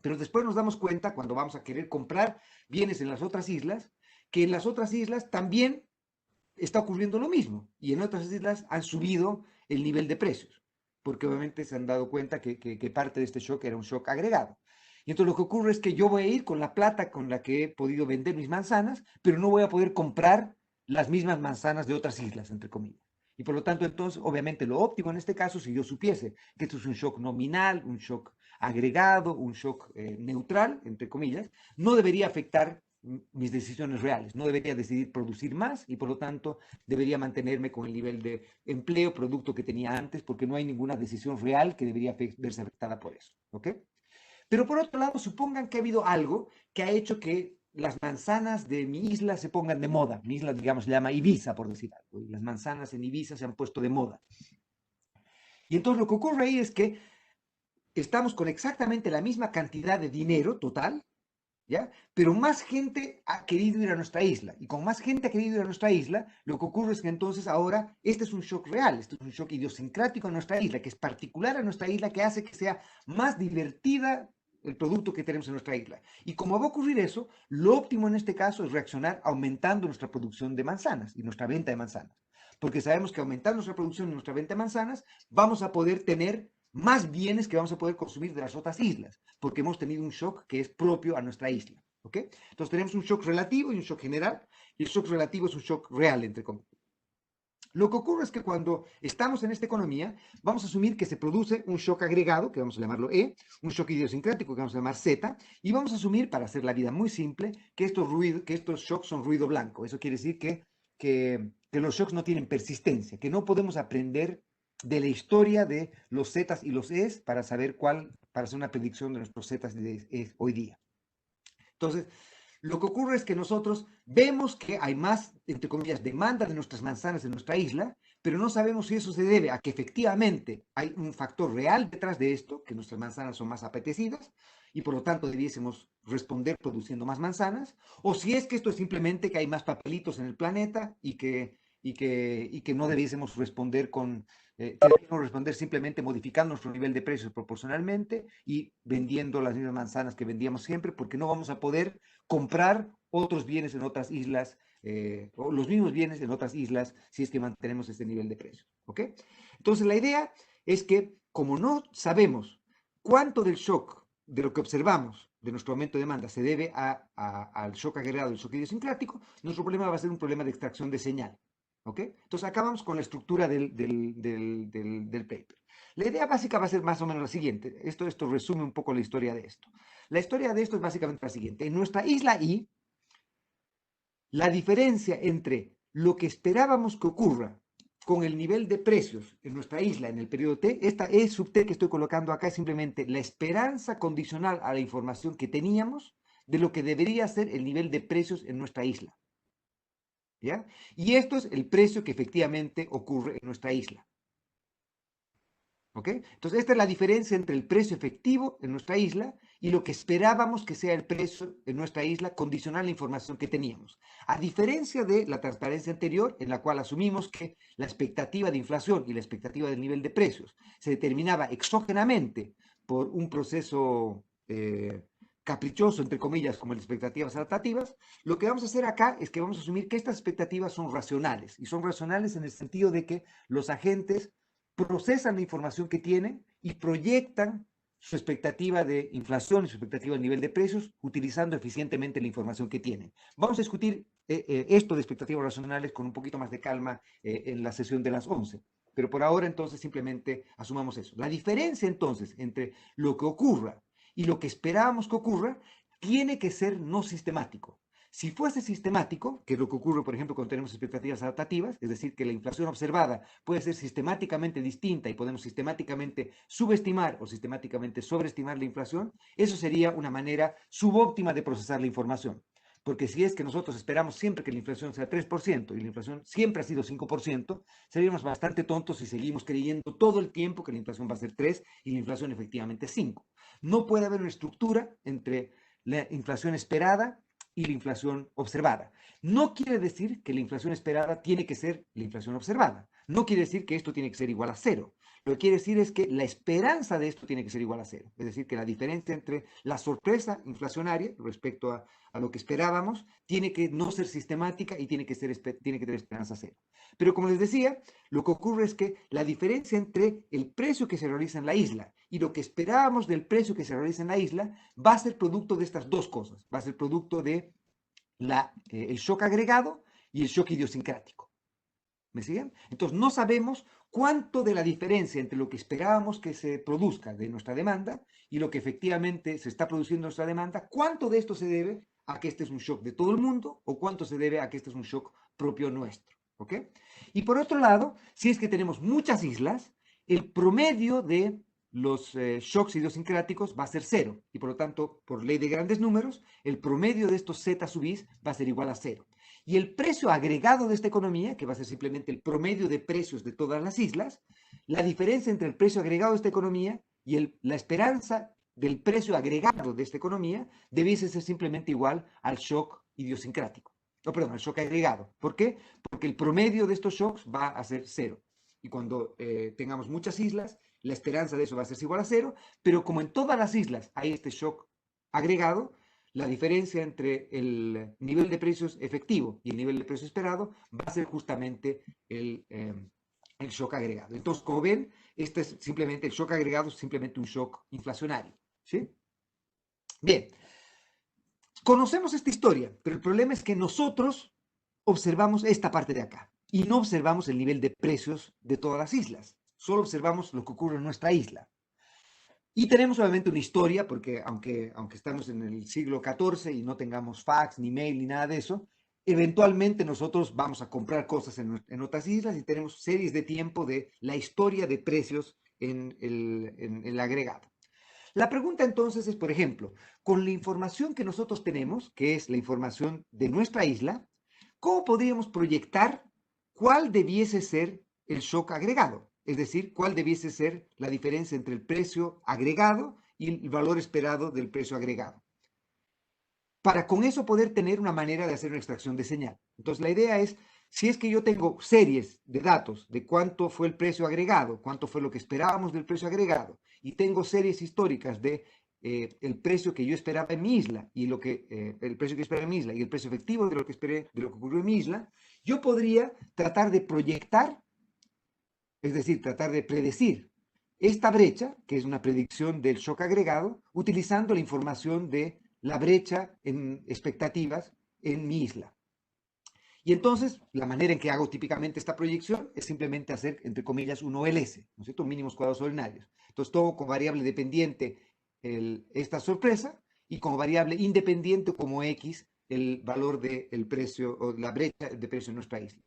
pero después nos damos cuenta cuando vamos a querer comprar bienes en las otras islas, que en las otras islas también está ocurriendo lo mismo y en otras islas han subido el nivel de precios, porque obviamente se han dado cuenta que parte de este shock era un shock agregado. Y entonces lo que ocurre es que yo voy a ir con la plata con la que he podido vender mis manzanas, pero no voy a poder comprar las mismas manzanas de otras islas, entre comillas. Y por lo tanto, entonces, obviamente lo óptimo en este caso, si yo supiese que esto es un shock nominal, un shock agregado, un shock neutral, entre comillas, no debería afectar mis decisiones reales. No debería decidir producir más y por lo tanto debería mantenerme con el nivel de empleo, producto que tenía antes, porque no hay ninguna decisión real que debería verse afectada por eso. ¿Ok? Pero por otro lado, supongan que ha habido algo que ha hecho que las manzanas de mi isla se pongan de moda. Mi isla, digamos, se llama Ibiza, por decir algo. Y las manzanas en Ibiza se han puesto de moda. Y entonces lo que ocurre ahí es que estamos con exactamente la misma cantidad de dinero total, ¿ya? Pero más gente ha querido ir a nuestra isla. Y con más gente ha querido ir a nuestra isla, lo que ocurre es que entonces ahora este es un shock real, este es un shock idiosincrático a nuestra isla, que es particular a nuestra isla, que hace que sea más divertida el producto que tenemos en nuestra isla. Y como va a ocurrir eso, lo óptimo en este caso es reaccionar aumentando nuestra producción de manzanas y nuestra venta de manzanas. Porque sabemos que aumentando nuestra producción y nuestra venta de manzanas, vamos a poder tener más bienes que vamos a poder consumir de las otras islas, porque hemos tenido un shock que es propio a nuestra isla. ¿Ok? Entonces tenemos un shock relativo y un shock general, y el shock relativo es un shock real, entre comillas. Lo que ocurre es que cuando estamos en esta economía, vamos a asumir que se produce un shock agregado, que vamos a llamarlo E, un shock idiosincrático, que vamos a llamar Z, y vamos a asumir, para hacer la vida muy simple, que estos shocks son ruido blanco. Eso quiere decir que los shocks no tienen persistencia, que no podemos aprender de la historia de los Zetas y los Es para saber para hacer una predicción de nuestros Zetas y Es hoy día. Entonces, lo que ocurre es que nosotros vemos que hay más, entre comillas, demanda de nuestras manzanas en nuestra isla, pero no sabemos si eso se debe a que efectivamente hay un factor real detrás de esto, que nuestras manzanas son más apetecidas y por lo tanto debiésemos responder produciendo más manzanas, o si es que esto es simplemente que hay más papelitos en el planeta y que no debiésemos responder que debemos responder simplemente modificando nuestro nivel de precios proporcionalmente y vendiendo las mismas manzanas que vendíamos siempre, porque no vamos a poder comprar otros bienes en otras islas, o los mismos bienes en otras islas, si es que mantenemos este nivel de precios. ¿Ok? Entonces, la idea es que, como no sabemos cuánto del shock de lo que observamos de nuestro aumento de demanda se debe al shock agregado, el shock idiosincrático, nuestro problema va a ser un problema de extracción de señal. ¿Ok? Entonces, acabamos con la estructura del paper. La idea básica va a ser más o menos la siguiente. Esto resume un poco la historia de esto. La historia de esto es básicamente la siguiente. En nuestra isla I, la diferencia entre lo que esperábamos que ocurra con el nivel de precios en nuestra isla en el periodo T, esta E sub T que estoy colocando acá es simplemente la esperanza condicional a la información que teníamos de lo que debería ser el nivel de precios en nuestra isla. ¿Ya? Y esto es el precio que efectivamente ocurre en nuestra isla. ¿Ok? Entonces, esta es la diferencia entre el precio efectivo en nuestra isla y lo que esperábamos que sea el precio en nuestra isla condicional a la información que teníamos. A diferencia de la transparencia anterior, en la cual asumimos que la expectativa de inflación y la expectativa del nivel de precios se determinaba exógenamente por un proceso caprichoso, entre comillas, como las expectativas adaptativas, lo que vamos a hacer acá es que vamos a asumir que estas expectativas son racionales, y son racionales en el sentido de que los agentes procesan la información que tienen y proyectan su expectativa de inflación y su expectativa de nivel de precios utilizando eficientemente la información que tienen. Vamos a discutir esto de expectativas racionales con un poquito más de calma en la sesión de las 11. Pero por ahora entonces simplemente asumamos eso. La diferencia entonces entre lo que ocurra y lo que esperábamos que ocurra tiene que ser no sistemático. Si fuese sistemático, que es lo que ocurre, por ejemplo, cuando tenemos expectativas adaptativas, es decir, que la inflación observada puede ser sistemáticamente distinta y podemos sistemáticamente subestimar o sistemáticamente sobreestimar la inflación, eso sería una manera subóptima de procesar la información. Porque si es que nosotros esperamos siempre que la inflación sea 3% y la inflación siempre ha sido 5%, seríamos bastante tontos si seguimos creyendo todo el tiempo que la inflación va a ser 3 y la inflación efectivamente es 5. No puede haber una estructura entre la inflación esperada y la inflación observada. No quiere decir que la inflación esperada tiene que ser la inflación observada. No quiere decir que esto tiene que ser igual a cero. Lo que quiere decir es que la esperanza de esto tiene que ser igual a cero. Es decir, que la diferencia entre la sorpresa inflacionaria respecto a lo que esperábamos tiene que no ser sistemática y tiene que tener esperanza cero. Pero como les decía, lo que ocurre es que la diferencia entre el precio que se realiza en la isla y lo que esperábamos del precio que se realiza en la isla va a ser producto de estas dos cosas. Va a ser producto de el shock agregado y el shock idiosincrático. ¿Me siguen? Entonces, no sabemos cuánto de la diferencia entre lo que esperábamos que se produzca de nuestra demanda y lo que efectivamente se está produciendo en nuestra demanda, cuánto de esto se debe a que este es un shock de todo el mundo o cuánto se debe a que este es un shock propio nuestro. ¿Ok? Y por otro lado, si es que tenemos muchas islas, el promedio de los shocks idiosincráticos va a ser cero y por lo tanto, por ley de grandes números, el promedio de estos Z sub i va a ser igual a cero. Y el precio agregado de esta economía, que va a ser simplemente el promedio de precios de todas las islas, la diferencia entre el precio agregado de esta economía y la esperanza del precio agregado de esta economía debiese ser simplemente igual al shock idiosincrático. No, perdón, al shock agregado. ¿Por qué? Porque el promedio de estos shocks va a ser cero. Y cuando tengamos muchas islas, la esperanza de eso va a ser igual a cero, pero como en todas las islas hay este shock agregado, la diferencia entre el nivel de precios efectivo y el nivel de precio esperado va a ser justamente el shock agregado. Entonces, como ven, este es simplemente el shock agregado, es simplemente un shock inflacionario. ¿Sí? Bien, conocemos esta historia, pero el problema es que nosotros observamos esta parte de acá y no observamos el nivel de precios de todas las islas. Solo observamos lo que ocurre en nuestra isla. Y tenemos obviamente una historia, porque aunque estamos en el siglo XIV y no tengamos fax, ni mail, ni nada de eso, eventualmente nosotros vamos a comprar cosas en otras islas y tenemos series de tiempo de la historia de precios en el agregado. La pregunta entonces es, por ejemplo, con la información que nosotros tenemos, que es la información de nuestra isla, ¿cómo podríamos proyectar cuál debiese ser el shock agregado? Es decir, cuál debiese ser la diferencia entre el precio agregado y el valor esperado del precio agregado. Para con eso poder tener una manera de hacer una extracción de señal. Entonces la idea es, si es que yo tengo series de datos de cuánto fue el precio agregado, cuánto fue lo que esperábamos del precio agregado, y tengo series históricas de el precio que yo esperaba en mi isla y el precio que esperaba en mi isla y el precio efectivo de lo que esperé, de lo que ocurrió en mi isla, yo podría tratar de proyectar, es decir, tratar de predecir esta brecha, que es una predicción del shock agregado, utilizando la información de la brecha en expectativas en mi isla. Y entonces, la manera en que hago típicamente esta proyección es simplemente hacer, entre comillas, un OLS, ¿no es cierto? Mínimos cuadrados ordinarios. Entonces, tomo como variable dependiente esta sorpresa y como variable independiente como X el valor del precio o la brecha de precio en nuestra isla.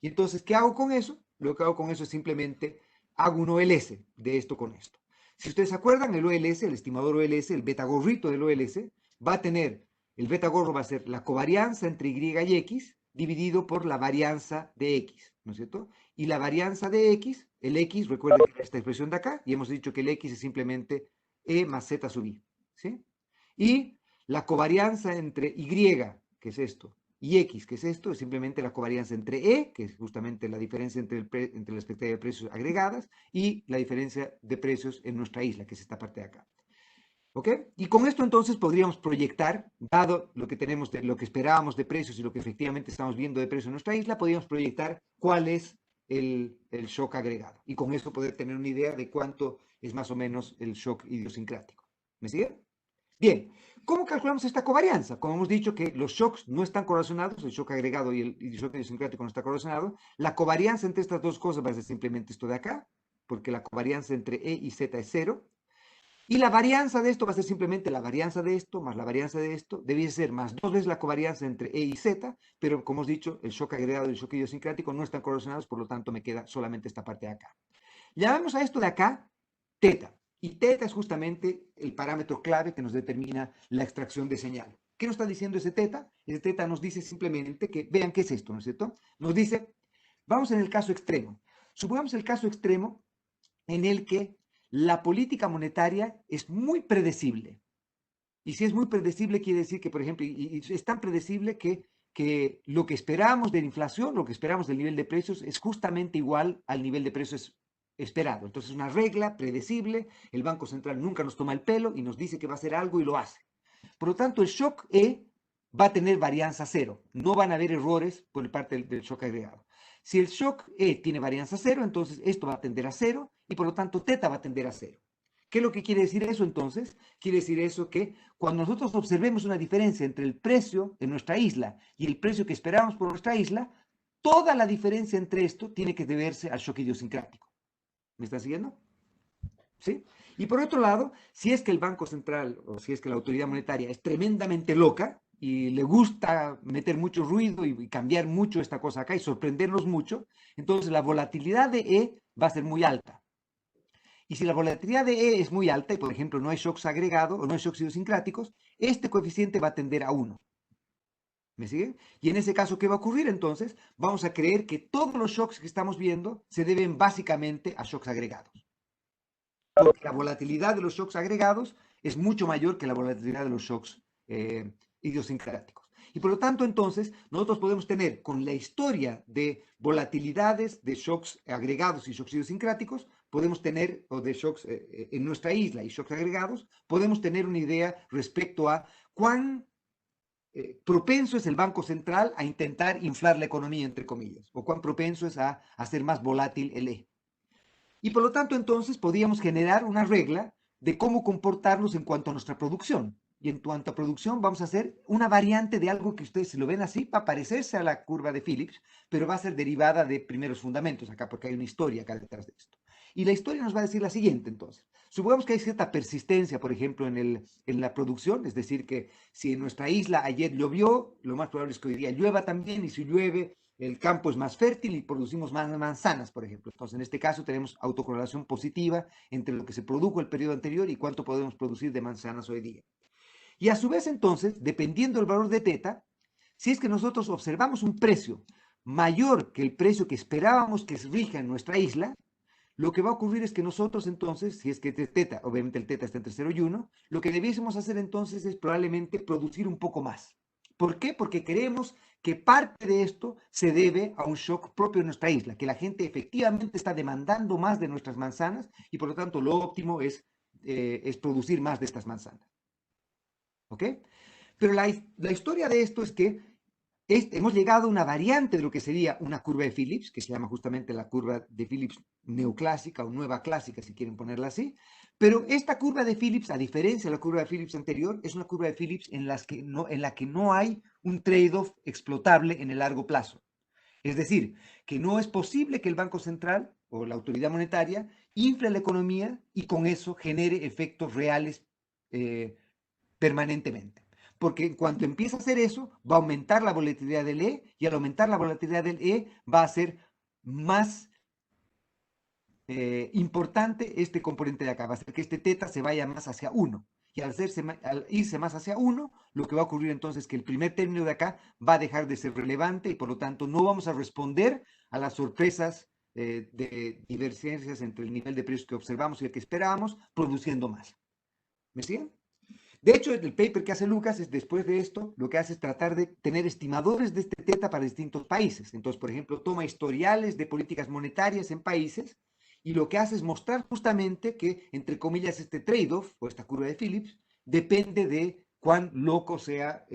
Y entonces, ¿qué hago con eso? Lo que hago con eso es simplemente hago un OLS de esto con esto. Si ustedes se acuerdan, el OLS, el estimador OLS, el beta gorrito del OLS, va a tener, el beta gorro va a ser la covarianza entre Y y X dividido por la varianza de X, ¿no es cierto? Y la varianza de X, el X, recuerden que esta expresión de acá, y hemos dicho que el X es simplemente E más Z sub I, ¿sí? Y la covarianza entre Y, que es esto, y X, que es esto, es simplemente la covarianza entre E, que es justamente la diferencia entre la expectativa de precios agregadas, y la diferencia de precios en nuestra isla, que es esta parte de acá. ¿Ok? Y con esto entonces podríamos proyectar, dado lo que tenemos, de lo que esperábamos de precios y lo que efectivamente estamos viendo de precios en nuestra isla, podríamos proyectar cuál es el shock agregado. Y con eso poder tener una idea de cuánto es más o menos el shock idiosincrático. ¿Me sigue? Bien, ¿cómo calculamos esta covarianza? Como hemos dicho que los shocks no están correlacionados, el shock agregado y el shock idiosincrático no está correlacionado, la covarianza entre estas dos cosas va a ser simplemente esto de acá, porque la covarianza entre E y Z es cero, y la varianza de esto va a ser simplemente la varianza de esto más la varianza de esto, debe ser más dos veces la covarianza entre E y Z, pero como hemos dicho, el shock agregado y el shock idiosincrático no están correlacionados, por lo tanto me queda solamente esta parte de acá. Llamamos a esto de acá teta. Y teta es justamente el parámetro clave que nos determina la extracción de señal. ¿Qué nos está diciendo ese teta? Ese teta nos dice simplemente que, vean qué es esto, ¿no es cierto? Nos dice, vamos en el caso extremo. Supongamos el caso extremo en el que la política monetaria es muy predecible. Y si es muy predecible, quiere decir que, por ejemplo, y es tan predecible que lo que esperamos de la inflación, lo que esperamos del nivel de precios, es justamente igual al nivel de precios esperado. Entonces, es una regla predecible, el Banco Central nunca nos toma el pelo y nos dice que va a hacer algo y lo hace. Por lo tanto, el shock E va a tener varianza cero. No van a haber errores por parte del shock agregado. Si el shock E tiene varianza cero, entonces esto va a tender a cero y por lo tanto teta va a tender a cero. ¿Qué es lo que quiere decir eso entonces? Quiere decir eso que cuando nosotros observemos una diferencia entre el precio en nuestra isla y el precio que esperamos por nuestra isla, toda la diferencia entre esto tiene que deberse al shock idiosincrático. ¿Me están siguiendo? ¿Sí? Y por otro lado, si es que el Banco Central o si es que la autoridad monetaria es tremendamente loca y le gusta meter mucho ruido y cambiar mucho esta cosa acá y sorprendernos mucho, entonces la volatilidad de E va a ser muy alta. Y si la volatilidad de E es muy alta y, por ejemplo, no hay shocks agregados o no hay shocks idiosincráticos, este coeficiente va a tender a 1. ¿Me siguen? Y en ese caso, ¿qué va a ocurrir entonces? Vamos a creer que todos los shocks que estamos viendo se deben básicamente a shocks agregados. Porque la volatilidad de los shocks agregados es mucho mayor que la volatilidad de los shocks idiosincráticos. Y por lo tanto, entonces, nosotros podemos tener con la historia de volatilidades, de shocks agregados y shocks idiosincráticos, podemos tener, o de shocks en nuestra isla y shocks agregados, podemos tener una idea respecto a cuán propenso es el Banco Central a intentar inflar la economía, entre comillas, o cuán propenso es a hacer más volátil el E. Y por lo tanto, entonces, podríamos generar una regla de cómo comportarnos en cuanto a nuestra producción. Y en cuanto a producción, vamos a hacer una variante de algo que ustedes, si lo ven así, va a parecerse a la curva de Phillips, pero va a ser derivada de primeros fundamentos acá, porque hay una historia acá detrás de esto. Y la historia nos va a decir la siguiente, entonces. Supongamos que hay cierta persistencia, por ejemplo, en la producción, es decir, que si en nuestra isla ayer llovió, lo más probable es que hoy día llueva también, y si llueve, el campo es más fértil y producimos más manzanas, por ejemplo. Entonces, en este caso tenemos autocorrelación positiva entre lo que se produjo el periodo anterior y cuánto podemos producir de manzanas hoy día. Y a su vez, entonces, dependiendo del valor de teta, si es que nosotros observamos un precio mayor que el precio que esperábamos que rija en nuestra isla, lo que va a ocurrir es que nosotros entonces, si es que teta, obviamente el teta está entre 0 y 1, lo que debiésemos hacer entonces es probablemente producir un poco más. ¿Por qué? Porque creemos que parte de esto se debe a un shock propio de nuestra isla, que la gente efectivamente está demandando más de nuestras manzanas y por lo tanto lo óptimo es producir más de estas manzanas. ¿Ok? Pero la historia de esto es que hemos llegado a una variante de lo que sería una curva de Phillips, que se llama justamente la curva de Phillips neoclásica o nueva clásica, si quieren ponerla así. Pero esta curva de Phillips, a diferencia de la curva de Phillips anterior, es una curva de Phillips en la que no hay un trade-off explotable en el largo plazo. Es decir, que no es posible que el Banco Central o la autoridad monetaria infle la economía y con eso genere efectos reales permanentemente. Porque en cuanto empieza a hacer eso, va a aumentar la volatilidad del E y al aumentar la volatilidad del E va a ser más importante este componente de acá, va a ser que este teta se vaya más hacia 1. Y al irse más hacia 1, lo que va a ocurrir entonces es que el primer término de acá va a dejar de ser relevante y por lo tanto no vamos a responder a las sorpresas de divergencias entre el nivel de precios que observamos y el que esperábamos, produciendo más. ¿Me siguen? De hecho, el paper que hace Lucas es después de esto, lo que hace es tratar de tener estimadores de este teta para distintos países. Entonces, por ejemplo, toma historiales de políticas monetarias en países y lo que hace es mostrar justamente que, entre comillas, este trade-off o esta curva de Phillips depende de cuán loco sea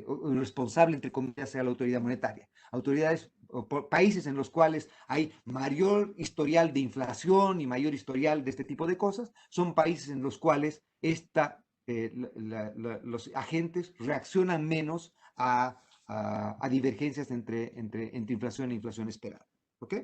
o irresponsable, entre comillas, sea la autoridad monetaria. Autoridades o países en los cuales hay mayor historial de inflación y mayor historial de este tipo de cosas, son países en los cuales los agentes reaccionan menos a divergencias entre inflación e inflación esperada. ¿Ok?